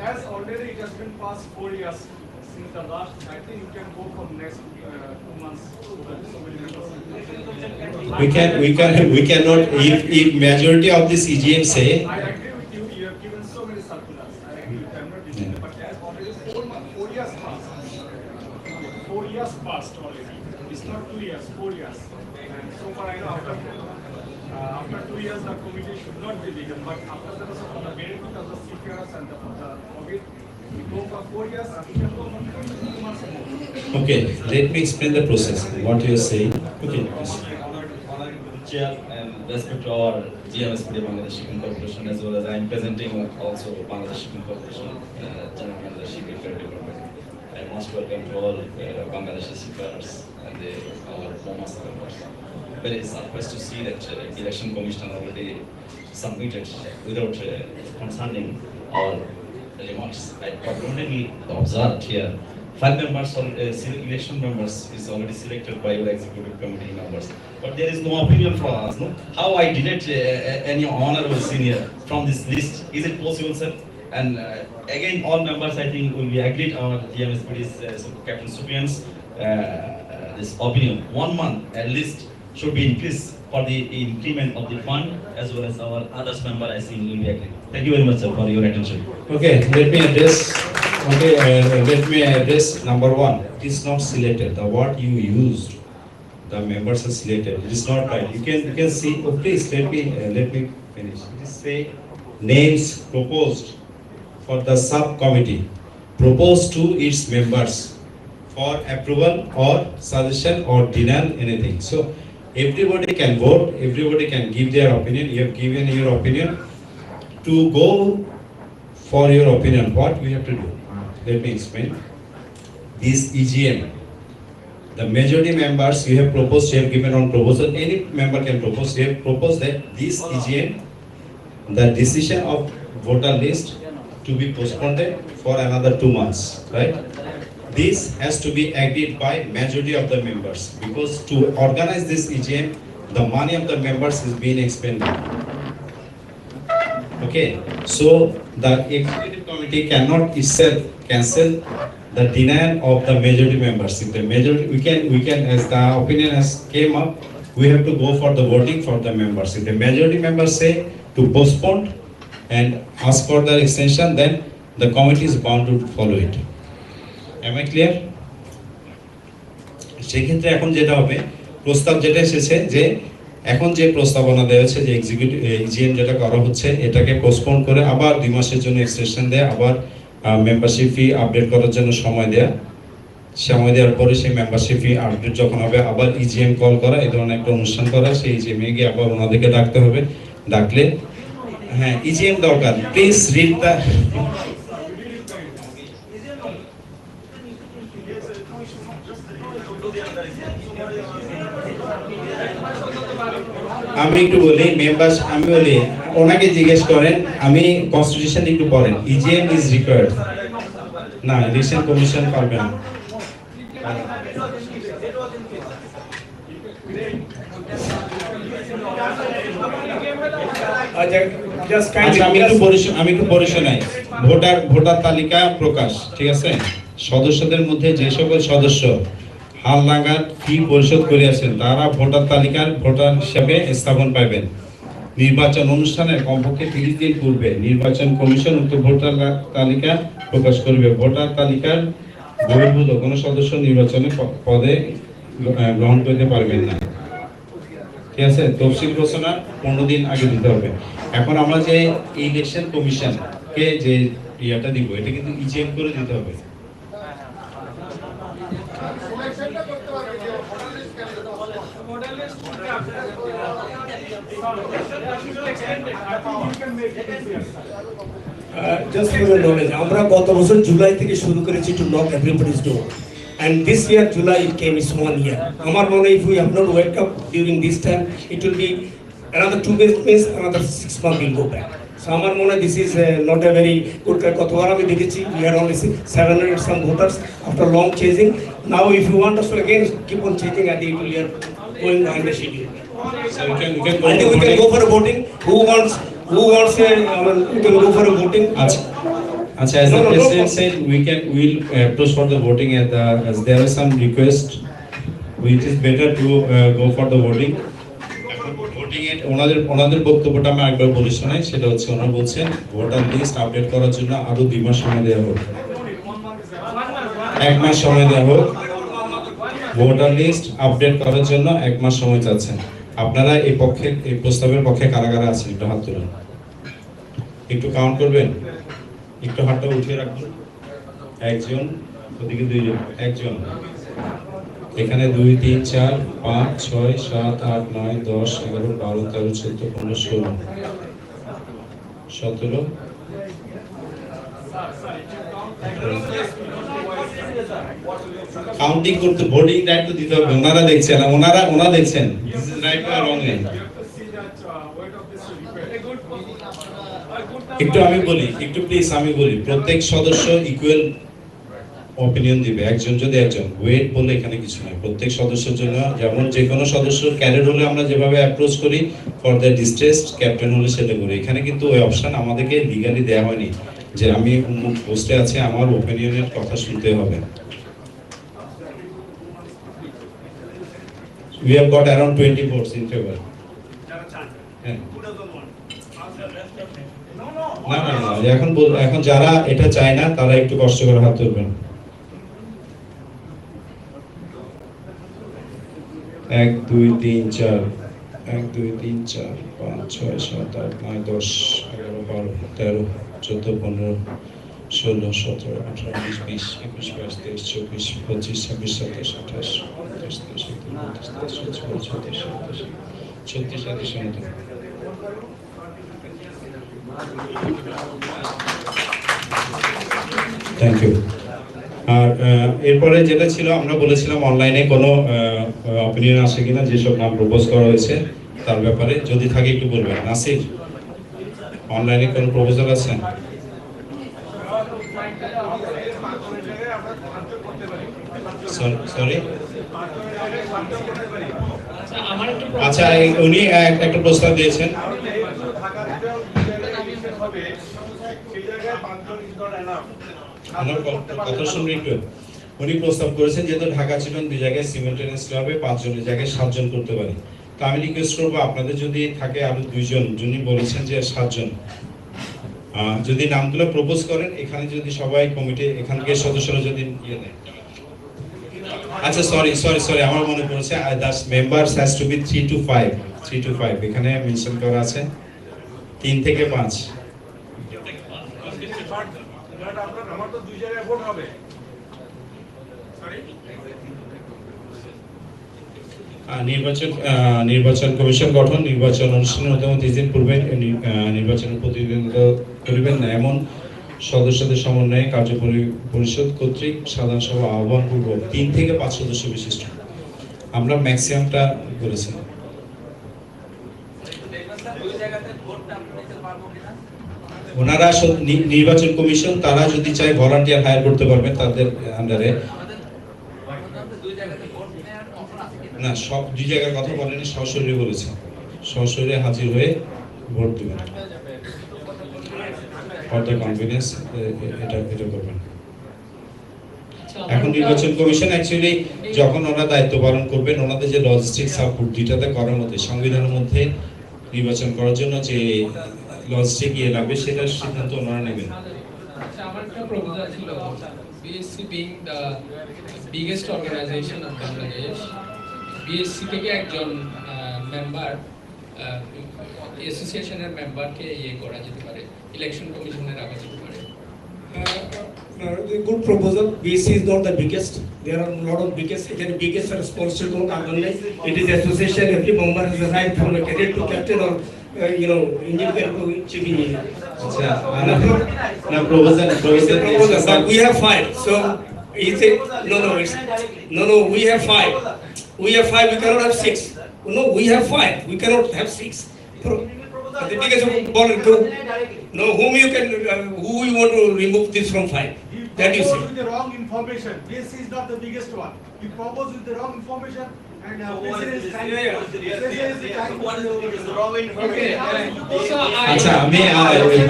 I: As already it has been past 4 years since the last, I think you can go from next 2 months.
A: We cannot, if majority of this EGM say.
I: I agree with you, you have given so many circulars. I agree with you, I'm not disputing, but as already 4 years passed. 4 years passed already. It's not 2 years, 4 years. And so far I know after 2 years the committee should not be legal, but after the benefit of the CPRs and the COVID, we go for 4 years, we can go for 2 months more.
A: Okay, let me explain the process, what you are saying. Okay, please.
L: Honorable Chair, and respect to our GMSPD Bangladesh Shipping Corporation, as well as I am presenting also Bangladesh Shipping Corporation, General Manager Shipping Department. I most welcome to all Bangladeshi shippers and our former members. Very surprised to see that election commission already submitted without concerning our remarks. I probably observed here 5 members or election members is already selected by your executive committee members, but there is no opinion from us. No? How I delete any honorable senior from this list? Is it possible, sir? And again, all members I think will be agreed our GMSPD's Captain Supian's this opinion. 1 month at least should be increased for the increment of the fund, as well as our others member I think will be agreed. Thank you very much, sir, for your attention.
A: Okay, let me address Okay, let me address number one. It is not selected. The word you used, the members are selected. It is not right. You can see. Oh, please let me finish. It is say names proposed for the subcommittee, proposed to its members for approval or suggestion or denial anything. So everybody can vote. Everybody can give their opinion. You have given your opinion. To go for your opinion, what we have to do? Let me explain. This EGM, the majority members you have proposed, you have given on proposal, any member can propose, you have proposed that this EGM, the decision of voter list to be postponed for another 2 months, right? This has to be agreed by majority of the members, because to organize this EGM, the money of the members is being expended. Okay, so the executive committee cannot itself cancel the denial of the majority members. If the majority, we can, as the opinion has came up, we have to go for the voting for the members. If the majority members say to postpone and ask for the extension, then the committee is bound to follow it. Am I clear? সেক্ষেত্রে এখন যেটা হবে, প্রস্তাব যেটা এসেছে যে এখন যে প্রস্তাবনা দেওয়া হচ্ছে যে এক্সিকিউটিভ ইজিএম যেটা করা হচ্ছে এটাকে পোস্টপোন করে আবার 2 মাসের জন্য এক্সটেনশন দেয়া, আবার মেম্বারশিপ ফি আপডেট করার জন্য সময় দেওয়ার পরে সেই মেম্বারশিপ ফি আপডেট যখন হবে আবার ইজিএম কল করা, এই ধরনের একটা অনুষ্ঠান করা, সেই ইজিএম এ গিয়ে আবার ওনাদেরকে ডাকতে হবে। ডাকলে হ্যাঁ ইজিএম দরকার। প্লিজ রিড দ্য আমি একটু বলি মেম্বার্স, আমি বলি ওনাকে জিজ্ঞেস করেন, আমি কনস্টিটিউশন একটু পড়েন, ইজিএম ইজ রিকোয়ার্ড না, ইলেকশন কমিশন পারবে না। আমি একটু পরিশোনাই ভোটার তালিকা প্রকাশ, ঠিক আছে? সদস্যদের মধ্যে যে সকল সদস্য হালনাগাদ ফি পরিশোধ করিয়াছেন তারা ভোটার তালিকার ভোটার হিসাবে স্থাপন পাইবেন। নির্বাচন অনুষ্ঠানের কমপক্ষে 30 দিন পূর্বে নির্বাচন কমিশন উক্ত ভোটার তালিকা প্রকাশ করবে। ভোটার তালিকার বহির্ভূত কোনো সদস্য নির্বাচনে পদে গ্রহণ করতে পারবেন না, ঠিক আছে? তফসিল ঘোষণা 15 দিন আগে দিতে হবে। এখন আমরা যে ইলেকশন কমিশনকে যে ইয়াটা দিব, এটা কিন্তু ইজিএম করে দিতে হবে।
H: Just for your knowledge, আমরা গত বছর জুলাই থেকে শুরু করেছি to knock everybody's door, and this year July it came is 1 year. আমার মনে if we have not wake up during this time, it will be another 2 months, means another 6 months will go back. So আমার মনে this is not a very good. কতবার আমি দেখেছি we are only 700 some voters after long chasing. Now if you want us to again keep on chasing, I think we are going behind the schedule.
A: So we can go,
H: I think we can go for a voting. Who wants we can go for a voting.
A: Acha, as the president said, we'll approach for the voting, and as there are some requests, it is better to go for the voting. Voting এর ওনাদের বক্তব্যটা আমি একবার বলে শোনাই, সেটা হচ্ছে ওনারা বলছেন ভোটার লিস্ট আপডেট করার জন্য আরো 2 মাস সময় দেওয়া হোক, 1 মাস সময় দেওয়া হোক। ভোটার লিস্ট আপডেট করার জন্য 1 মাস সময় চাচ্ছেন। আপনারা এই প্রস্তাবের পক্ষে কারা কারা আছেন একটু হাত তুলুন, একটু কাউন্ট করবেন, একটু হাতটা উঠিয়ে রাখুন। একজন, ওদিকে 2 জন, একজন, এখানে 2 3 4 5 6 7 8 9 10 11 12 13 14 15 16 17 কাউন্টিং করতে ভোটিং দায়িত্ব দিতে হবে। ওনারা দেখছেন, ওনারা দেখছেন this is right or wrong. একটু আমি বলি, একটু প্লিজ আমি বলি, প্রত্যেক সদস্য ইকুয়াল অপিনিয়ন দিবে। একজন যদি একজন ওয়েট বলে এখানে কিছু নাই, প্রত্যেক সদস্যের জন্য যেমন যে কোনো সদস্য ক্যাডেট হলে আমরা যেভাবে অ্যাপ্রোচ করি ফর দ্য ডিস্ট্রেসড, ক্যাপ্টেন হলে সেটা করি। এখানে কিন্তু ওই অপশন আমাদেরকে লিগালি দেওয়া হয়নি যে আমি পোস্টে আছে আমার ওপিনিয়নের কথা শুনতে হবে। We have got around 20 votes in favor. না না না এখন যারা এটা চায় না তারা একটু কষ্ট করে হাত তুলবেন। 1 2 3 4 1 2 3 4 5 6 7 8 9 10 11 12 13 14 15 16 17 18 19 20 21 22 23 24 25 26 27 28 36 থ্যাংক ইউ। আর এরপরে যেটা ছিল আমরা বলেছিলাম অনলাইনে কোনো অপিনিয়ন আছে কিনা যেসব নাম প্রপোজ করা হয়েছে তার ব্যাপারে, যদি থাকে একটু বলবেন। নাসির, অনলাইনে কোনো প্রপোজাল আছে? সরি, আচ্ছা উনি একটা প্রস্তাব দিয়েছেন। আমার কথা শুনবেন একটু। উনি প্রস্তাব করেছেন যেহেতু ঢাকা চিটন দুই জায়গায় সিমেন্টেনেসলি হবে, 5 জনের জায়গায় 7 জন করতে পারে। তো আমি রিকোয়েস্ট করবো আপনাদের যদি থাকে আরো 2 জন, যিনি বলেছেন যে 7 জন, যদি নামগুলো প্রপোজ করেন, এখানে যদি সবাই কমিটি এখানকার সদস্যরা যদি ইয়ে দেয়। আচ্ছা সরি আমার মনে পড়েছে, the members has to be 3 to 5 এখানে মেনশন করা আছে 3 থেকে 5।
I: আমার তো 2 জায়গায় ভোট হবে।
A: নির্বাচন কমিশন গঠন, নির্বাচন অনুষ্ঠানের মধ্যে 30 দিন পূর্বে নির্বাচনের প্রতিদ্বন্দ্বিতা করিবেন না এমন সদস্যদের সমন্বয়ে কার্যকরী পরিষদ কর্তৃক সাধারণ সভা আহ্বান পূর্বক 3 থেকে 5 সদস্য বিশিষ্ট। আমরা ম্যাক্সিমামটা বলেছি। ওনারা নির্বাচন কমিশন তারা যদি চায় ভলান্টিয়ার হায়ার করতে পারবেন তাদের আন্ডারে। না, সব 2 জায়গার কথা বলেনি, সশরীরে বলেছে, সশরীরে হাজির হয়ে ভোট দিবেন। ফর দ্য কনফিডেন্স এটা করবেন। এখন নির্বাচন কমিশন অ্যাকচুয়ালি যখন ওনারা দায়িত্ব পালন করবেন, ওনাদের যে লজিস্টিক সাপোর্ট দুইটাতে করার মধ্যে সংবিধানের মধ্যে নির্বাচন করার জন্য যে লজিস্টিক ইয়ে লাগবে সেটার সিদ্ধান্ত ওনারা নেবেন।
M: আচ্ছা, আমার একটা প্রপোজাল ছিল, BSc being the biggest organization of Bangladesh, BSc থেকে একজন মেম্বার অ্যাসোসিয়েশনের মেম্বারকে ইয়ে করা যেতে পারে, ইলেকশন কমিশনে রাখা যেতে পারে।
H: Good proposal. BSc is not the biggest. There are a lot of biggest. It is the biggest responsibility on organize. It is association. Every member has the right from a cadet to captain or engineer to chief engineer.
A: Now proposal.
H: But we have 5. So he said no. We have 5. We have 5. We cannot have 6. No, we have 5. We cannot have 6. The biggest ball to know who you want to remove this from 5. That you say.
I: With the wrong information. BSc is not the biggest one. You propose with the wrong information and
A: আচ্ছা আমি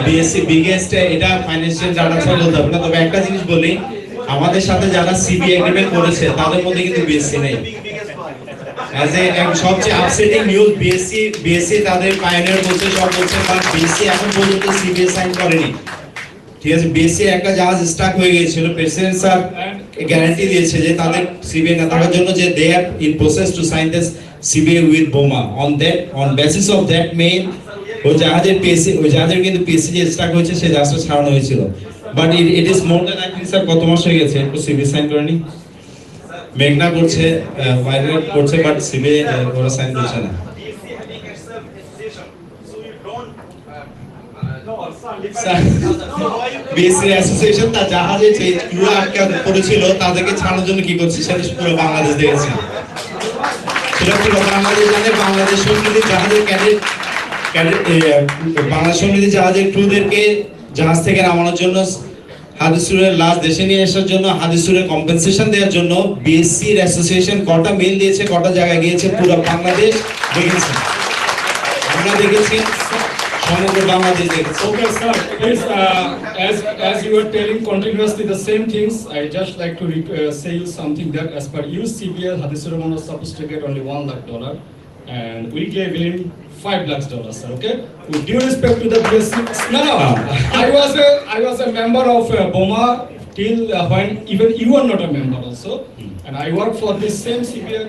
A: BSc biggest এটা financial data সব বলতে হবে না, তবে একটা জিনিস বলি, আমাদের সাথে যারা সিবি এগ্রিমেন্ট করেছে তাদের মধ্যে কিন্তু বিএসসি নেই। অ্যাজ এ সবচেয়ে আপসেটিং নিউজ, বিএসসি তাদের পায়োনিয়ার বলছে, সব বলছে, বাট বিএসসি এখন পর্যন্ত সিবিএ সাইন করেনি। ঠিক আছে, বিএসসি একটা জাহাজ স্টাক হয়ে গিয়েছিল, প্রেসিডেন্ট স্যার গ্যারান্টি দিয়েছে যে তাদের সিবিএ না থাকার জন্য যে they are in process to sign this CBA with বোমা। On basis of that main ওই জাহাজের কিন্তু পিএসসি যে স্টাক হয়েছে সেই জাহাজটা ছাড়ানো হয়েছিল। But it is more than, I think sir কত মাস হয়ে গেছে একটু সিবিএ সাইন করেনি। মেঘনা করছে, ভাইরাল করছে, বাট সিবিএ ওরা সাইন করছে না। বিএসসি অ্যাসোসিয়েশন তার জাহাজে যে ক্রু আটকা পড়েছিল তাদেরকে ছাড়ানোর জন্য কি করছে সেটা পুরো বাংলাদেশ দেখেছে। সেটা পুরো বাংলাদেশ জানে। বাংলাদেশ সমিতি জাহাজের বাংলাদেশ সমিতি জাহাজের ক্রুদেরকে জাহাজ থেকে নামানোর জন্য, হাদিসুরের লাশ দেশে নিয়ে আসার জন্য, হাদিসুরের কম্পেনসেশন দেওয়ার জন্য বিএসসির অ্যাসোসিয়েশন কটা মেল দিয়েছে, কটা জায়গায় গিয়েছে, পুরো বাংলাদেশ দেখেছে, আমরা দেখেছি, সমগ্র বাংলাদেশ দেখেছে।
I: Okay, sir. Please, as you were telling continuously the same things, I just like to say you something that as per you, CBL Hadisur Rahman was supposed to get only $1 lakh. and we gave him $5 lakhs, sir. Okay. With due respect to the BSc, no. I was a member of BOMA till when even you are not a member also, and I worked for this same CBI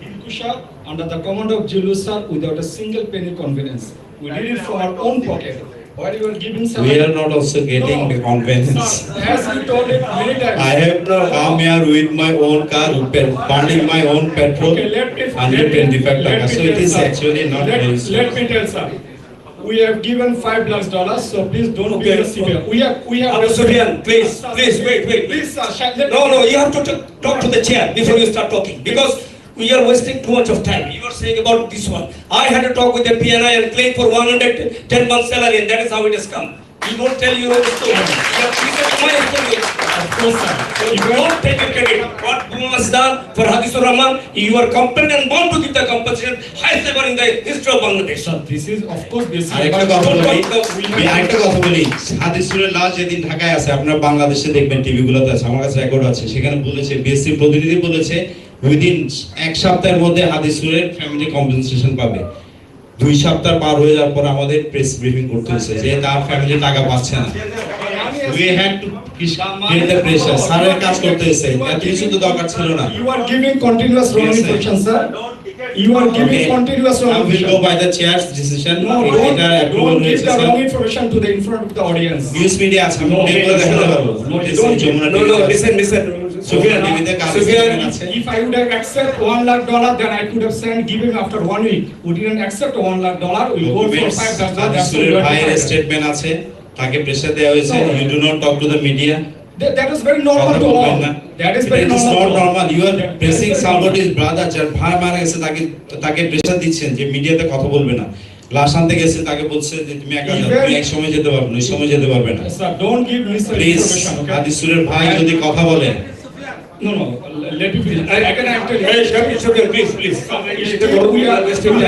I: Dilkusha under the command of Julius sir without a single penny convenience. We did it from our own pocket. While you were giving some.
A: We are not also getting the convenience.
I: As you told it many times.
A: I have come here with my own car, burning my own petrol,
I: Okay, let me
A: 125 taka. So it is
I: tell, sir.
A: actually not very
I: Let me tell, sir. We have given $5 lakhs, so please don't be severe. We have.
H: Abu Sufyan, please, wait.
I: Please, sir.
H: No, you have to talk to the chair before you start talking, because we are wasting too much of time. You are saying about this one. I had to talk with the PNI and claim for 110 months salary, and that is how it has come. You don't tell your own story. This is my story.
I: Of course, sir.
H: So you don't take the credit. What Buma has done for Hadithur Rahman, you are compelled and bound to give the compensation highest ever in the history of Bangladesh.
I: Sir, this is of course this.
A: আরেকটা কথা বলি হাদিসুরের লাশ যেদিন ঢাকায় আছে আপনারা বাংলাদেশে দেখবেন টিভি গুলোতে আছে, আমার কাছে রেকর্ড আছে, সেখানে বলেছে বিএসসি প্রতিনিধি বলেছে উইদিন এক সপ্তাহের মধ্যে হাদিসুরের ফ্যামিলি কম্পেনসেশন পাবে। 2 সপ্তাহ পার হয়ে যাওয়ার পর আমাদের প্রেস ব্রিফিং করতে হয়েছে যে তার ফ্যামিলি টাকা পাচ্ছে না। We had to get the pressure. স্যারের কাজ করতে হয়েছে, এত কিছু তো দরকার ছিল না।
I: You are giving continuous wrong information, sir. You are giving continuous wrong
A: I will
I: information.
A: go by the chair's decision.
I: No, don't give the wrong information to the in front of the audience.
A: News media আছে, আমি এগুলো দেখাতে পারবো।
H: Listen.
A: Sufyan,
I: if I would have accepted $1 lakh, then I could have sent give him after 1 week. We didn't accept $1 lakh. We go for $5 lakh.
A: হাদিসুরের ভাইয়ের statement আছে, তাকে pressure দেওয়া হয়েছে। You do not talk to the media.
I: That is very normal to all. That is very
A: It is
I: normal.
A: not normal. You are pressing somebody's brother, যার ভাই মারা গেছে, তাকে প্রেসার দিচ্ছেন যে মিডিয়াতে কথা বলবে না। লাশ আনতে গেছে, তাকে বলছে যে তুমি একা যাও, তুমি এক সময় যেতে পারবে না, ওই সময় যেতে পারবে না।
I: Sir, don't give
A: please
I: misinformation, okay?
A: হাদিসুরের ভাই যদি কথা বলেন।
I: No, let me finish. I can actually.
H: Hey, Shabir, please.
I: We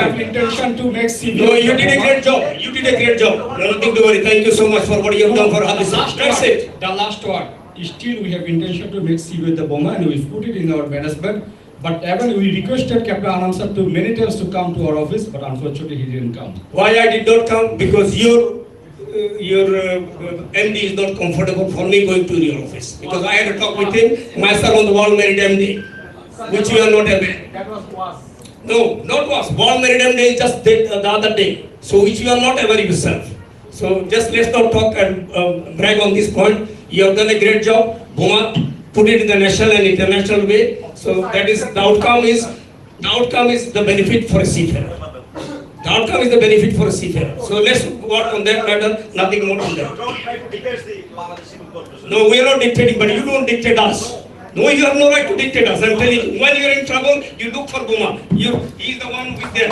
I: have intention to make CV.
H: No, you did a great job. Nothing to worry. Thank you so much for what you have done for Hadithur. That's it.
I: The last one. Still, we have intention to make CV with the BOMA, and we put it in our management. But even we requested Captain Anand sir to many times to come to our office, but unfortunately he didn't come.
H: Why I did not come? Because your MD is not comfortable for me going to your office. Because I had to talk with him. My son on the wall married MD, which you are not aware.
I: That was.
H: No, not was. Wall married MD just did the other day. So which you are not aware yourself. So just let's not talk and brag on this point. You have done a great job. Buma put it in the national and international way. So that is the outcome is the benefit for a seafarer. The outcome is the benefit for a seafarer. So let's work on that matter, nothing more than that. No, we are not dictating, but you don't dictate us. No, you have no right to dictate us. I'm telling you, when you are in trouble, you look for Buma. He's the one with them.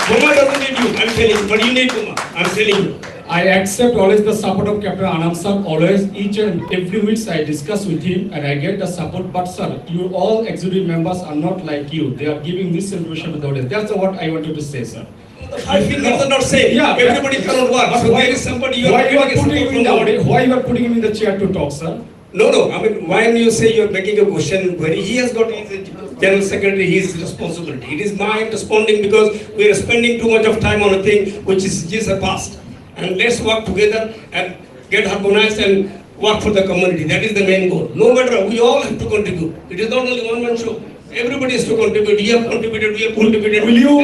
H: Buma doesn't need you, I'm telling you, but you need Buma. I'm telling you.
I: I accept always the support of Captain Anand sir. Always, each and every week I discuss with him and I get the support. But sir, you all executive members are not like you. They are giving misinformation to the audience. That's what I wanted to say, sir.
H: I feel that's not safe.
I: Yeah,
H: everybody cannot work. So there is somebody
I: why you are putting him in the audience? Why you are putting him in the chair to talk, sir?
H: No. I mean, when you say you're making a question, he has got his general secretary, his responsibility. It is mine responding because we are spending too much of time on a thing which is just a past. And let's work together and get harmonized and work for the community. That is the main goal. No matter, we all have to contribute. It is not only one man show. Everybody has to contribute. We have contributed.
I: Will you,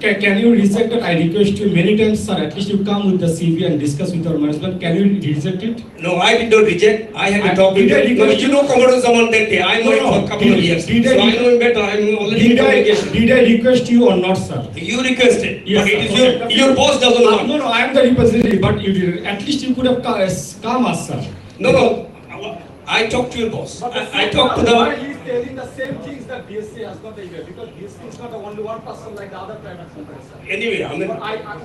I: can you reject that? I request you many times, sir, at least you come with the CV and discuss with our management. Can you reject it?
H: No, I did not reject. I had to talk with him. You know Commodore Zaman that day. I know him for a couple of years. So I know him better. I'm already in communication.
I: Did I request you or not, sir?
H: You requested.
I: Yes,
H: but it is
I: okay.
H: your boss doesn't want.
I: No, I am the representative, but you did. At least you could have come us, sir.
H: No. I talked to your boss. I talked to the.
I: Why he is telling the same things that BSC has got the because BSC is not the only one person like the other private companies, sir.
H: Anyway, I mean.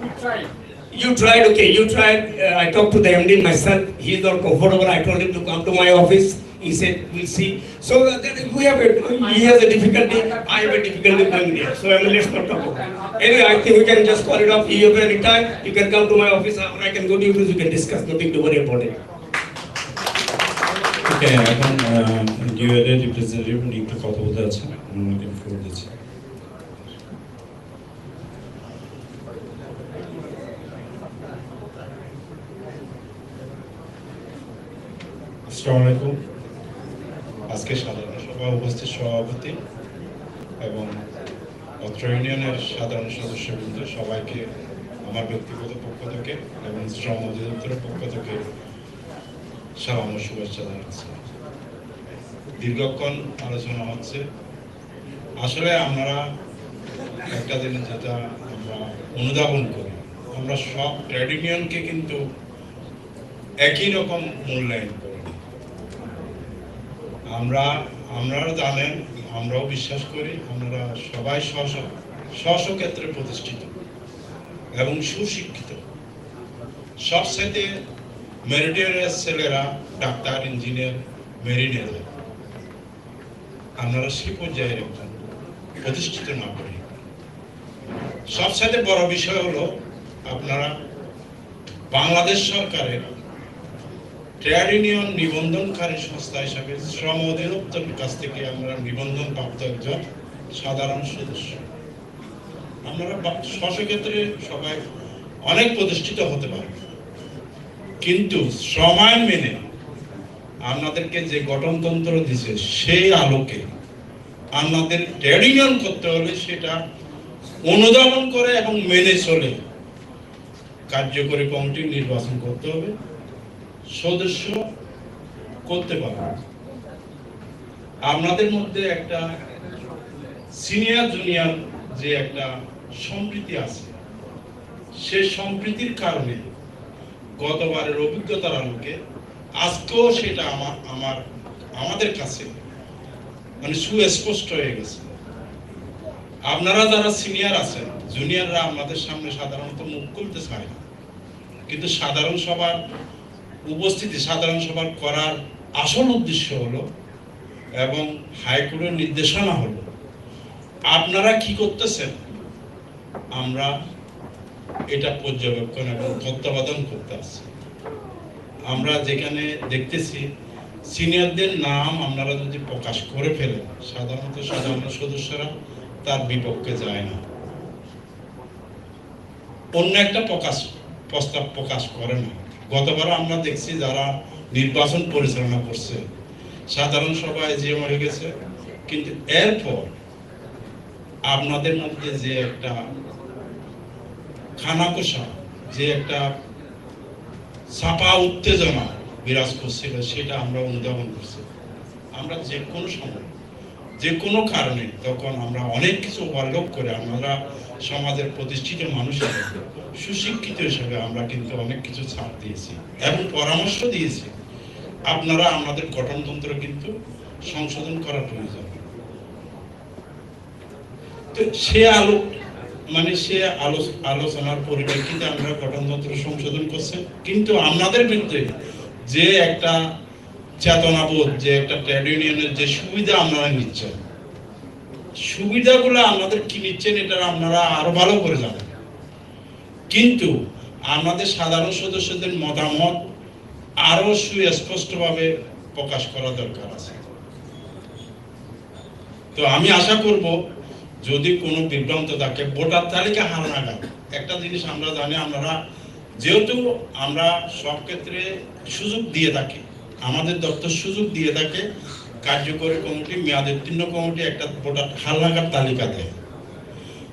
I: We tried.
H: You tried, okay. You tried. I talked to the MD myself. He is not comfortable. I told him to come to my office. He said, we'll see. So we have he has a difficulty. I have a difficulty going there. So I mean, let's not talk about it. Anyway, I think we can just call it off. You have any time, you can come to my office or I can go to your office. You can discuss. Nothing to worry about it.
A: ওকে, এখন ডিওএর representative উনি একটু কথা বলতে আছেন, ওনাকে floor দিচ্ছি। আসসালামু আলাইকুম। আজকে সাধারণ সভা উপস্থিত সভাপতি এবং অত্র ইউনিয়নের সাধারণ সদস্যবৃন্দ সবাইকে আমার ব্যক্তিগত পক্ষ থেকে এবং শ্রম অধিদপ্তরের পক্ষ থেকে সালাম ও শুভেচ্ছা জানাচ্ছি। দীর্ঘক্ষণ আলোচনা হচ্ছে। আসলে আমরা একটা জিনিস যেটা আমরা অনুধাবন করি, আমরা সব ট্রেড ইউনিয়নকে কিন্তু একই রকম মূল্যায়ন করি। আমরা জানেন, আমরাও বিশ্বাস করি আমরা সবাই স্ব ক্ষেত্রে প্রতিষ্ঠিত এবং সুশিক্ষিত। সবচেয়ে মেরিটোরিয়াস ছেলেরা ডাক্তার, ইঞ্জিনিয়ার, মেরিনের। আপনারা সেই পর্যায়ের একজন প্রতিষ্ঠিত না করি। সবচেয়ে বড় বিষয় হলো আপনারা বাংলাদেশ সরকারের ট্রেড ইউনিয়ন নিবন্ধনকারী সংস্থা হিসাবে শ্রম অধিদপ্তরের কাছ থেকে আমরা নিবন্ধন প্রাপ্ত একজন সাধারণ সদস্য। আমরা স্বক্ষেত্রে সবাই অনেক প্রতিষ্ঠিত হতে পারে, কিন্তু শ্রম আইন মেনে আপনাদেরকে যে গঠনতন্ত্র দিছে সেই আলোকে আপনাদের ট্রেড ইউনিয়ন করতে হলে সেটা অনুধাবন করে এবং মেনে চলে কার্যকরী কমিটি নির্বাচন করতে হবে, সদস্য করতে পারবে। আপনাদের মধ্যে একটা সিনিয়র জুনিয়র যে একটা সম্প্রীতি আছে, সে সম্প্রীতির কারণে গতবারের অভিজ্ঞতার আলোকে আজকেও সেটা আমাদের কাছে মানে সুস্পষ্ট হয়ে গেছে। আপনারা যারা সিনিয়র আছেন, জুনিয়ররা আমাদের সামনে সাধারণত মুখ খুলতে চায় না, কিন্তু সাধারণ সভার উপস্থিতি, সাধারণ সভার করার আসল উদ্দেশ্য হলো এবং হাইকোর্টের নির্দেশনা হলো আপনারা কি করতেছেন আমরা এটা পর্যবেক্ষণ এবং তত্ত্বাবধান করতে আসছি। আমরা যেখানে দেখতেছি সিনিয়রদের নাম আপনারা যদি প্রকাশ করে ফেলেন, সাধারণত সাধারণ সদস্যরা তার বিপক্ষে যায় না, অন্য একটা প্রস্তাব প্রকাশ করে না। গতবার আমরা দেখছি যারা নির্বাচন পরিচালনা করছে সাধারণ সভায় যে মরে গেছে, কিন্তু এরপর আপনাদের মধ্যে যে একটা খানাকোষা, যে একটা চাপা উত্তেজনা বিরাজ করছিল সেটা আমরা অনুধাবন করছি। আমরা যে কোনো সময় যে কোনো কারণে তখন আমরা অনেক কিছু ওভারলোক করে আমরা সমাজের প্রতিষ্ঠিত মানুষ হিসেবে, সুশিক্ষিত হিসেবে আমরা কিন্তু অনেক কিছু ছাড় দিয়েছি এবং পরামর্শ দিয়েছি আপনারা আমাদের গঠনতন্ত্র কিন্তু সংশোধন করা প্রয়োজন। তো সে আলোচনার পরিপ্রেক্ষিতে আমরা গঠনতন্ত্র সংশোধন করছি, কিন্তু আপনাদের বিরুদ্ধে যে একটা চেতনাবোধ, যে একটা ট্রেড ইউনিয়নের যে সুবিধা আপনারা নিচ্ছেন, সুবিধাগুলো আমাদের কি নিচ্ছেন এটা আপনারা আরো ভালো করে জানেন, কিন্তু আমাদের সাধারণ সদস্যদের মতামত আরো সুস্পষ্টভাবে প্রকাশ করা দরকার আছে। তো আমি আশা করব যদি কোনো বিভ্রান্ত থাকে, ভোটার তালিকা হালনাগাদ একটা জিনিস আমরা জানি, আমরা যেহেতু আমরা সব ক্ষেত্রে সুযোগ দিয়ে থাকি, আমাদের দপ্তর সুযোগ দিয়ে থাকে, কার্যকরী কমিটি, মেয়াদোত্তীর্ণ কমিটি একটা ভোটার হালনাগাদ তালিকা দেয়,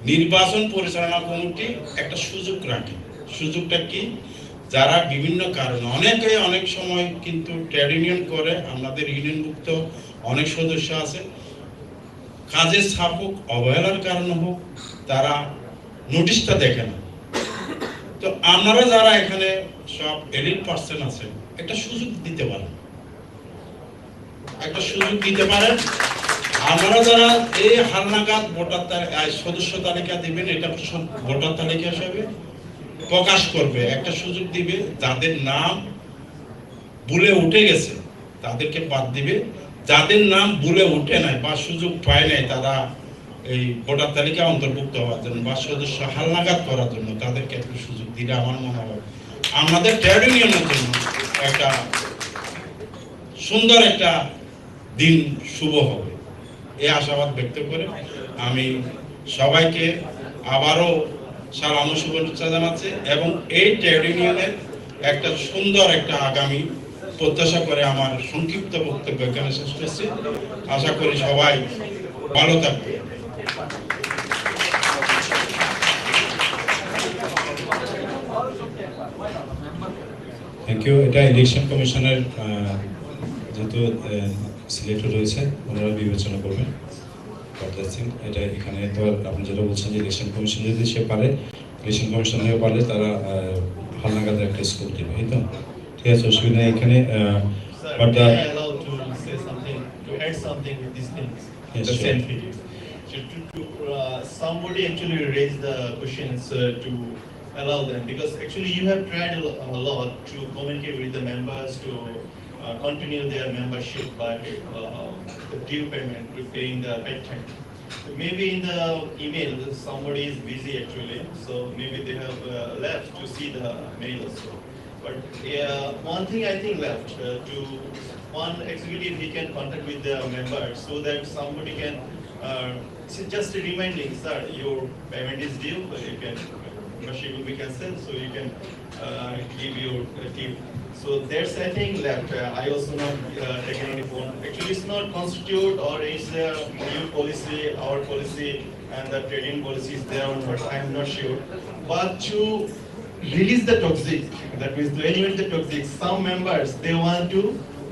A: নির্বাচন পরিচালনা কমিটি একটা সুযোগ রাখে। সুযোগটা কি? যারা বিভিন্ন কারণে অনেক সময় কিন্তু ট্রেড ইউনিয়ন করে, আমাদের ইউনিয়নভুক্ত অনেক সদস্য আছে, কাজের চাপ হোক, অবহেলার কারণে হোক, তারা নোটিশটা দেখে না। তো আপনারা যারা এখানে সব এলিট পার্সন আছেন, একটা সুযোগ দিতে পারেন, আপনারা যারা এই হালনাগাদ ভোটার সদস্য তালিকা দিবেন, এটা ভোটার তালিকা হিসাবে প্রকাশ করবে, একটা সুযোগ দিবে, যাদের নাম ভুলে উঠে গেছে তাদেরকে বাদ দিবে, যাদের নাম ভুলে উঠে নাই বা সুযোগ পায় নাই তারা এই ভোটার তালিকা অন্তর্ভুক্ত হওয়ার জন্য বা সদস্য হালনাগাদ করার জন্য তাদেরকে একটু সুযোগ দিলে আমার মনে হয় আমাদের ট্রেড ইউনিয়নের জন্য একটা
N: সুন্দর একটা দিন শুভ হবে এই আশাবাদ ব্যক্ত করে আমি সবাইকে আবারও সালাম ও শুভেচ্ছা জানাচ্ছি এবং এই ট্রেড ইউনিয়নের একটা সুন্দর একটা আগামী প্রত্যাশা করে আমার সংক্ষিপ্ত বক্তব্য এখানে শেষ করছি। আশা করি সবাই ভালো থাকবে।
A: Thank you. এটা ইলেকশন কমিশনের যেহেতু সিলেক্টেড হয়েছে ওনারা বিবেচনা করবেন। এটা এখানে তো আপনি যেটা বলছেন যে ইলেকশন কমিশন যদি সে পারে, ইলেকশন কমিশন হয়ে পারলে তারা হালনাগাদের একটা স্কুল দেবে, এই তো ঠিক আছে, অসুবিধা নেই এখানে।
B: But allowed to say something, to add something with these things.
A: Yes,
B: The
A: sure.
B: same video. Somebody actually raised the questions to allow them, because actually you have tried a lot to communicate with the members to continue their membership by the due payment, to paying the pay time. Maybe in the email somebody is busy actually, so maybe they have left to see the mail also. But one thing I think left to one executive, he can contact with the members so that somebody can just reminding, sir, your payment is due, but you can membership will be cancelled, so you can give your tip. So that's I think left. I also not taken any phone. Actually, it's not constitute or it's a new policy, our policy, and the trading policy is there, but I am not sure. But to release the toxic, that means to eliminate the toxic, some members they want to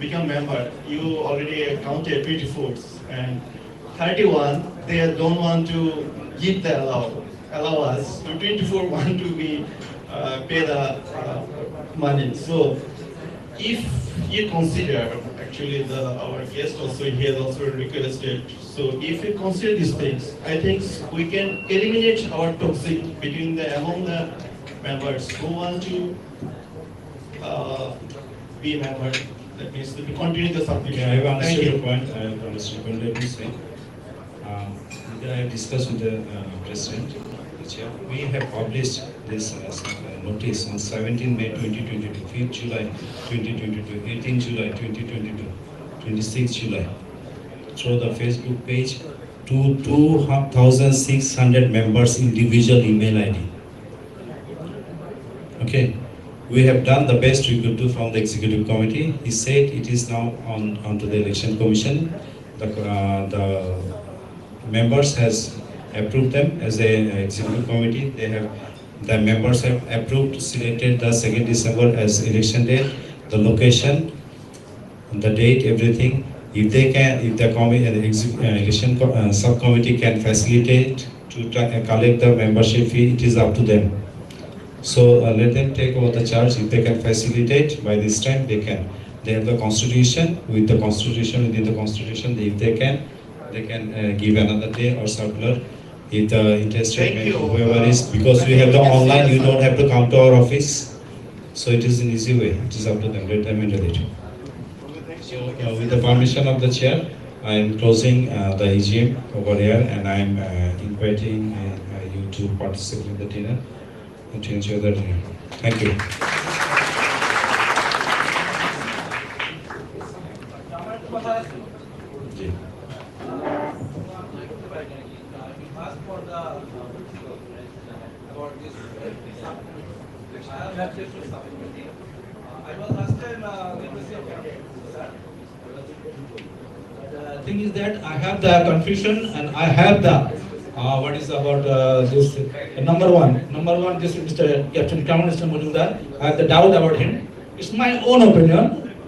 B: become member. You already counted 24 and 31 they don't want to give the allow us. So 24 want to be pay the money. So if you consider, actually our guest also, he has also requested, so if you consider these things, I think we can eliminate our toxic between among the members who want to be a member. That means to continue the subscription.
A: Okay, I have
B: Thank
A: understood
B: you.
A: your point. I have understood your point. Let me say, I have discussed with the president. We have published this notice on 17 May 2022, 5th July 2022, 18 July 2022, 26 July, through the Facebook page to 2,600 members individual email ID. Okay, we have done the best we could do from the executive committee. He said it is now on to the election commission. The members has approved them as a executive committee. The members have approved, selected the 2nd December as election date, the location, the date, everything. If the election subcommittee can facilitate to collect the membership fee, it is up to them. So let them take over the charge. If they can facilitate by this time, they can. They have the constitution. With the constitution, within the constitution, if they can give another day or circular. If the interested member, whoever is, because we have the online, you don't have to come to our office. So it is an easy way. It is up to them. Let them handle it. So with the permission of the chair, I am closing the EGM over here, and I am inviting you to participate in the dinner and to enjoy the dinner. Thank you.
K: The thing is that I have the confusion and I have the what is about this number one this Mr. Captain Kamal Majumdar. I have the doubt about him. It's my own opinion.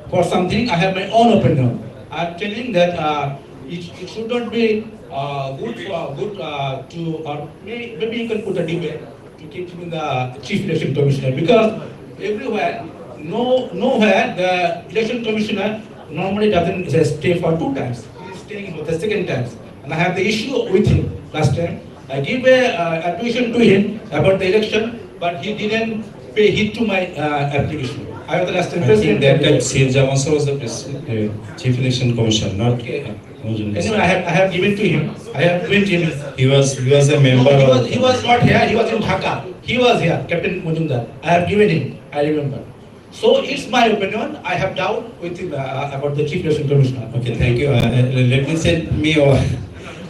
K: For something I have my own opinion. I am telling that it should not be good to, or maybe you can put a debate to keep him the chief election commissioner, because everywhere, nowhere the election commissioner normally doesn't stay for 2 times. He is staying for the 2nd time. And I have the issue with him last time. I give a admission to him about the election, but he didn't pay heed to my application. I was the last time president.
A: That time C.N. Javansa was the chief election commissioner, not.
K: Okay. Anyway, I have given to him. I have given to him.
A: He was a member.
K: No, he was not here. He was in Dhaka. He was here, Captain Majumdar. I have given him. I remember. So it's my opinion. I have doubt with about the Chief Election Commissioner.
A: Okay, thank you. Let me say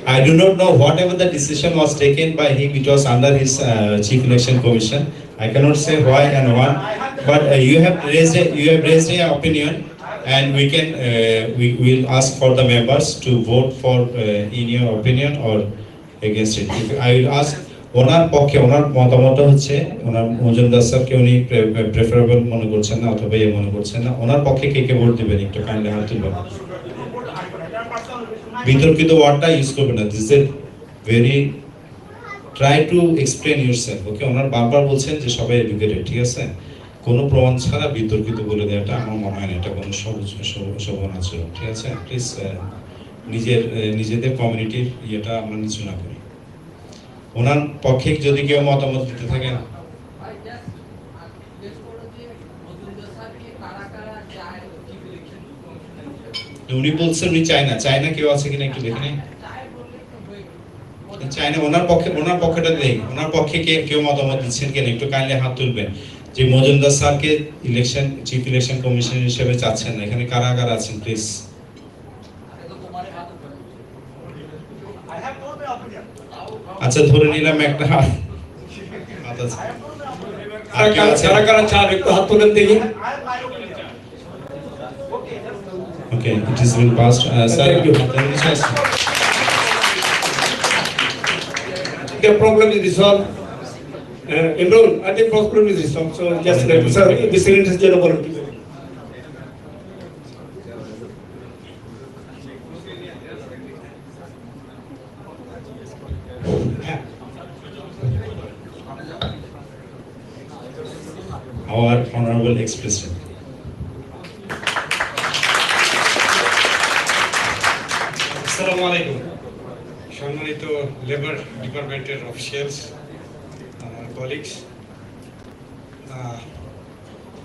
A: I do not know whatever the decision was taken by him. It was under his Chief Election Commission. I cannot say why and when, but you have raised a opinion, and we will ask for the members to vote for in your opinion or against it. I will ask ওনার পক্ষে ওনার মতামত হচ্ছে ওনার মজুমদার স্যারকে উনি preferable মনে করছেন না অথবা এ মনে করছেন না, ওনার পক্ষে কে কে ভোট দিবেন একটু কাইন্ডলি হাত তুলবেন। বিতর্কিত ওয়ার্ডটা ইউজ করবেন না, this is very try to explain yourself. Okay, ওনার বারবার বলছেন যে সবাই এডুকেটেড, ঠিক আছে, কোনো প্রমাণ ছাড়া বিতর্কিত বলে দেওয়াটা আমার মনে হয় না এটা কোনো শোভন আচরণ, ঠিক আছে। প্লিজ নিজেদের কমিউনিটির ইয়েটা আমরা নিচু না করি। ওনার পক্ষে যদি কেউ মতামত দিতে থাকেন। উনি বলছেন উনি চায় না কেউ আছে কিনা একটু দেখে নেই। চায় না, ওনার পক্ষেটা দেই, ওনার পক্ষে কেউ মতামত দিচ্ছেন কিনা একটু কাইন্ডলি হাত তুলবেন। যে মজুমদার স্যারকে চিফ ইলেকশন কমিশনার হিসেবে চাচ্ছেন না, এখানে কারা কারা আছেন প্লিজ। আচ্ছা, ধরে নিলাম একটা হাত আছে।
H: কারা কারা চান একটু হাত তুলেন দেখি।
A: Okay, it has been passed. Sir,
H: the problem is resolved. Imran, I think problem is resolved. So just let sir, the cylinder is general.
A: Our honorable ex-president.
O: আসসালামু আলাইকুম। সম্মানিত লেবার ডিপার্টমেন্টের অফিসিয়ালস, আমার কলিগস,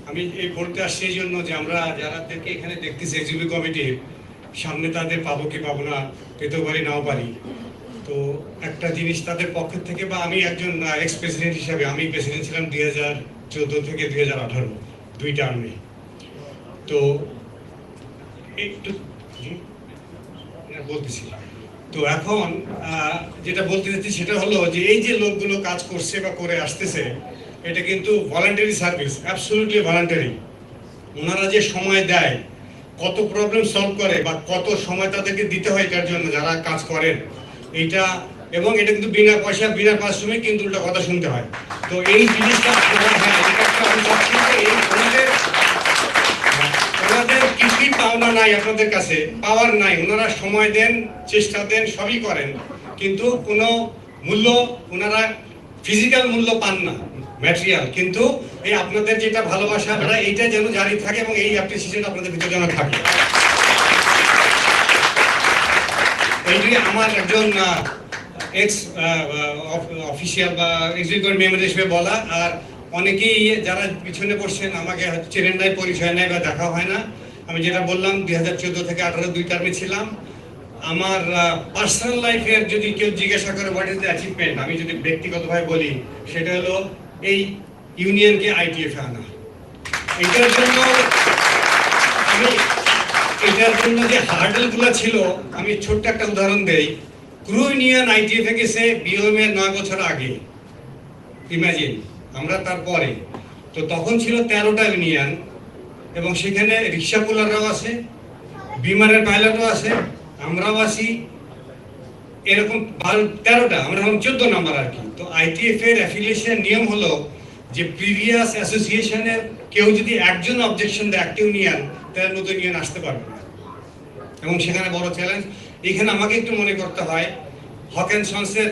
O: আমি এই বলতে আসছি এই জন্য যে আমরা যারাদেরকে এখানে দেখতেছি এক্সিকিউটিভ কমিটির সামনে তাদের পাবো কি পাবো না, পেতেও পারি নাও পারি। তো একটা জিনিস তাদের পক্ষের থেকে, বা আমি একজন এক্স প্রেসিডেন্ট হিসাবে, আমি প্রেসিডেন্ট ছিলাম 2014 থেকে 2018 দুই টার্মে। তো একটু বলতেছি, তো এখন যেটা বলতে চাচ্ছি সেটা হলো যে এই যে লোকগুলো কাজ করছে বা করে আসতেছে, এটা কিন্তু ভলান্টারি সার্ভিস, অ্যাবসলিউটলি ভলান্টারি। ওনারা যে সময় দেয়, কত প্রবলেম সলভ করে বা কত সময় তাদেরকে দিতে হয় এটার জন্য যারা কাজ করেন, এইটা, এবং এটা কিন্তু বিনা পয়সা বিনা পারিশ্রমিক কিন্তু উল্টা কথা শুনতে হয়। তো এই জিনিসটা ওনাদের কিছুই পাওনা নাই, আপনাদের কাছে পাওয়ার নাই। ওনারা সময় দেন, চেষ্টা দেন, সবই করেন, কিন্তু কোনো মূল্য ওনারা ফিজিক্যাল মূল্য পান না, ম্যাটেরিয়াল। কিন্তু এই আপনাদের যেটা ভালোবাসা, এইটা যেন জারি থাকে এবং এই অ্যাপ্রিসিয়েশন আপনাদের ভিতরে যেন থাকে। এইটি আমার একজন এক্স অফিসিয়াল বা এক্সিকিউটিভ মেম্বার হিসেবে বলা। আর অনেকেই যারা পিছনে পড়ছেন আমাকে চেনেন নাই, পরিচয় নাই বা দেখা হয় না। আমি যেটা বললাম 2014 থেকে 18 দুই টার্মে ছিলাম। আমার পার্সোনাল লাইফের যদি কেউ জিজ্ঞাসা করে হোয়াট ইজ দ্য অ্যাচিভমেন্ট, আমি যদি ব্যক্তিগতভাবে বলি সেটা হলো এই ইউনিয়নকে আইটিএফ আনা। এটার জন্য যে হার্ডেলগুলো ছিল, আমি ছোট্ট একটা উদাহরণ দেই। ক্রু ইউনিয়ন আইটিএফ এ গেছে বিওএম এর 9 বছর আগে, ইমাজিন, আমরা তারপরে। তো তখন ছিল 13টা ইউনিয়ন, এবং সেখানে রিক্সা পুলাররাও আছে, বিমানের পাইলটও আছে, আমরাও আছি, এরকম 13টা, আমরা এখন 14 নাম্বার আর কি। তো আইটিএফ এর অ্যাফিলিয়েশন নিয়ম হলো যে প্রিভিয়াস অ্যাসোসিয়েশনের কেউ যদি একজন অবজেকশন দেয় একটা ইউনিয়ন, তাহলে নতুন ইউনিয়ন আসতে পারবে না, এবং সেখানে বড় চ্যালেঞ্জ। এখানে আমাকে একটু মনে করতে হয় হক অ্যান্ড সন্সের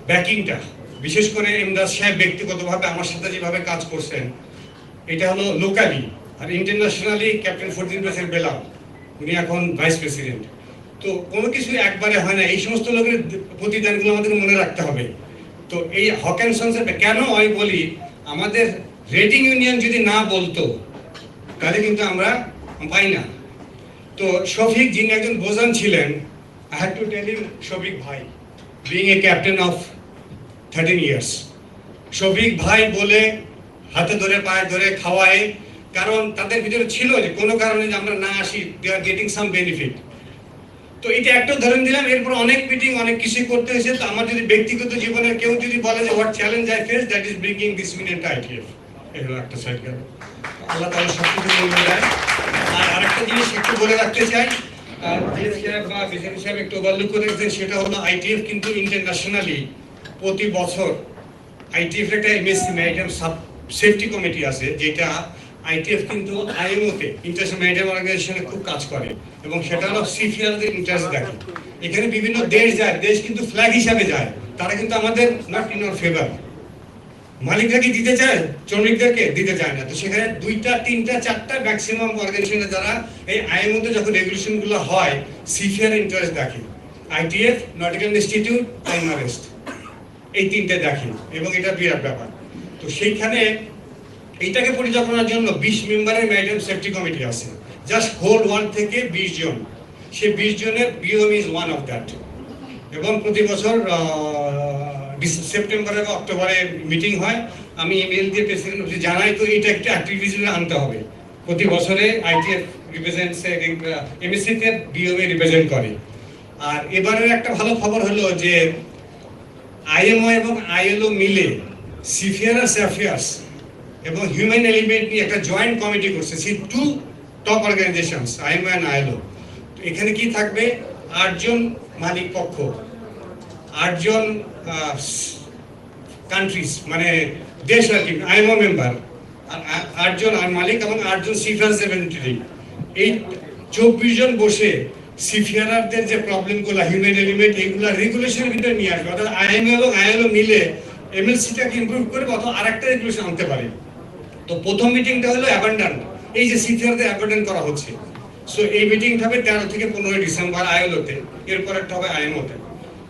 O: ব্যাকিংটা, বিশেষ করে ইমদাদ সাহেব ব্যক্তিগতভাবে আমার সাথে যেভাবে কাজ করছেন, এটা হলো লোকালি। আর ইন্টারন্যাশনালি ক্যাপ্টেন ফরদিন প্রেসের বেলাম, উনি এখন ভাইস প্রেসিডেন্ট। তো কোনো কিছু একবারে হয় না, এই সমস্ত লোকের প্রতিদানগুলো আমাদের মনে রাখতে হবে। তো এই হক অ্যান্ড সন্সের কেন আমি বলি, আমাদের রেটিং ইউনিয়ন যদি না বলতো তাহলে কিন্তু আমরা পাই না। তো শফিক, যিনি একজন বোজান ছিলেন, I had to tell him, Shafiq ভাই, being a captain of 13 years, Shafiq ভাই বলে হাতে ধরে পায়ে ধরে খাওয়ায়, কারণ তাদের ভিতরে ছিল যে কোনো কারণে যে আমরা না আসি দে আর গেটিং সাম বেনিফিট। তো এটা একটা ধরেন দিলাম, এরপর অনেক মিটিং অনেক কিছু করতে হয়েছে। তো আমার যদি ব্যক্তিগত জীবনের কেউ যদি বলে যে what challenge I face, that is bringing this minute ITF, এগুলো একটা সাইড গেল। আল্লাহ তাআলা সবকিছু বলে দেয়। আর আরেকটা জিনিস একটু বলে রাখতে চাই, সাহেব একটু ওভারলুক করে রেখেছেন, সেটা হলো আইটিএফ কিন্তু ইন্টারন্যাশনালি প্রতি বছর আইটিএফ একটা এমএসসি ম্যারিটাইম সেফটি কমিটি আছে, যেটা আইটিএফ কিন্তু আইএমওতে ইন্টারন্যাশনাল ম্যারিটাইম অর্গানাইজেশনে খুব কাজ করে, এবং সেটা হলো সিফিয়ারদের ইন্টারেস্ট দেখে। এখানে বিভিন্ন দেশ যায়, দেশ কিন্তু ফ্ল্যাগ হিসাবে যায়, তারা কিন্তু আমাদের নট ইন আওয়ার ফেভার। মালিকরা কি দিতে চায়? শ্রমিকদেরকে দিতে চায় না। তো সেখানে 2টা 3টা 4টা ম্যাক্সিমাম অর্গানাইজেশনে যারা এই আইএমওতে যখন রেগুলেশনগুলো হয় সিফিয়ার ইন্টারেস্ট দেখে, আইটিএফ, নটিক্যাল ইনস্টিটিউট, আইমারেস্ট, এই 3টে দেখে, এবং এটা বিরাট ব্যাপার। তো সেইখানে এইটাকে পরিচালনার জন্য 20 মেম্বারের ম্যারিটাইম সেফটি কমিটি আছে, জাস্ট হোল ওয়ার্ল্ড থেকে 20 জন। সেই 20 জনের বিওএম ইজ ওয়ান অফ দ্যাট। এবং প্রতি বছর সেপ্টেম্বরে বা অক্টোবরে মিটিং হয়। আমি ইমেল দিয়ে প্রেসিডেন্ট অফিসে জানাই, তো এটা একটা অ্যাক্টিভিটিস আনতে হবে। প্রতি বছরে আইটিএফ রিপ্রেজেন্টস এমএসসিতে বিওএম রিপ্রেজেন্ট করে। আর এবারের একটা ভালো খবর হলো যে আইএমও এবং আইএলও মিলে সিফিয়ারাস অ্যাফেয়ার্স এবং হিউম্যান এলিমেন্ট নিয়ে একটা জয়েন্ট কমিটি করছে। সেই 2 top organisations IMO and ILO. এখানে কি থাকবে? 8 জন মালিক পক্ষ, 8 জন কান্ট্রিজ মানে দেশ আর কি আইএমও মেম্বার, আর 8 জন মালিক এবং 8 জন সিফিয়ার্স রিপ্রেজেন্টেটিভ। এই 24 জন বসে সিফিয়ারদের যে প্রবলেমগুলো হিউম্যান এলিমেন্ট এগুলো রেগুলেশনের ভিতরে নিয়ে আসবে, অর্থাৎ আইএমও এবং আইএলও মিলে এমএলসিটাকে ইমপ্রুভ করে অথবা আরেকটা রেগুলেশন আনতে পারে। তো প্রথম মিটিংটা হলো অ্যাবান্ডন, এই যে সিফিয়ারদের অ্যাবান্ডন করা হচ্ছে। সো এই মিটিংটা হবে 13 থেকে 15 ডিসেম্বর আইএলওতে, এরপর একটা হবে আইএমওতে।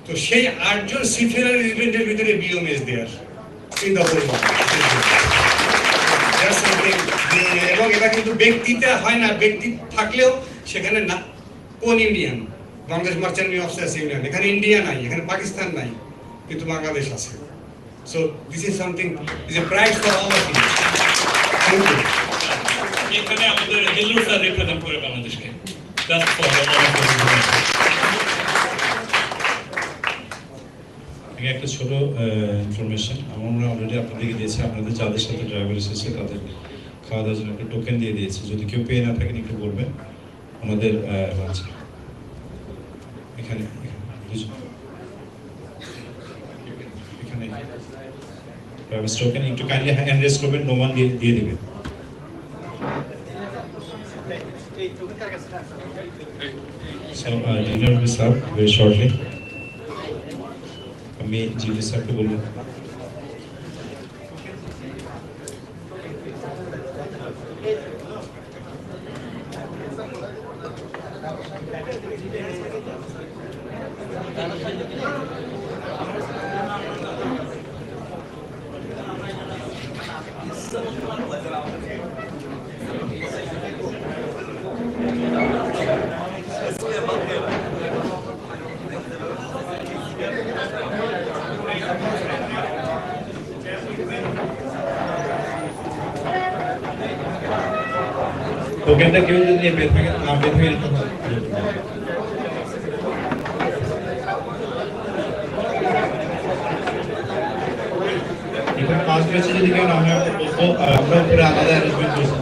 O: তো সেই 8 জন সিফিয়ার রেজিডেন্টের ভিতরে BOMS there in the whole world. এবং এটা কিন্তু ব্যক্তিতে হয় না, ব্যক্তি থাকলেও সেখানে না কোন Indian, Bangladesh merchant officers union, এখানে ইন্ডিয়া নাই, এখানে পাকিস্তান নাই, কিন্তু বাংলাদেশ আছে। So this is something is a pride for all of you. Thank you.
D: এখানে আমাদের জিল্লুর স্যার রিপ্রেজেন্ট করে বাংলাদেশকে। জাস্ট ফর
A: একটা ছোট ইনফরমেশন আমরা অলরেডি আপনাদেরকে দিয়েছি, আপনাদের যাদের সাথে ড্রাইভার এসেছে তাদের খাওয়া দাওয়ার জন্য একটা টোকেন দিয়ে দিয়েছি। যদি কেউ পেয়ে না থাকেন একটু বলবেন। আমাদের এখানে এখানে ড্রাইভার টোকেন একটু কাইন্ডলি হ্যান্ড রেজ করবেন, নো ওয়ান দিয়ে দিবে। So dinner will be served very shortly. আমি জিডি স্যারকে বলবো। টোকেনটা কেউ যদি পেয়ে থাকে না পেয়ে থাকে এখানে 5 ব্যাচে যদি কেউ না হয় আমরা উপরে আলাদা অ্যারেঞ্জমেন্ট করছি।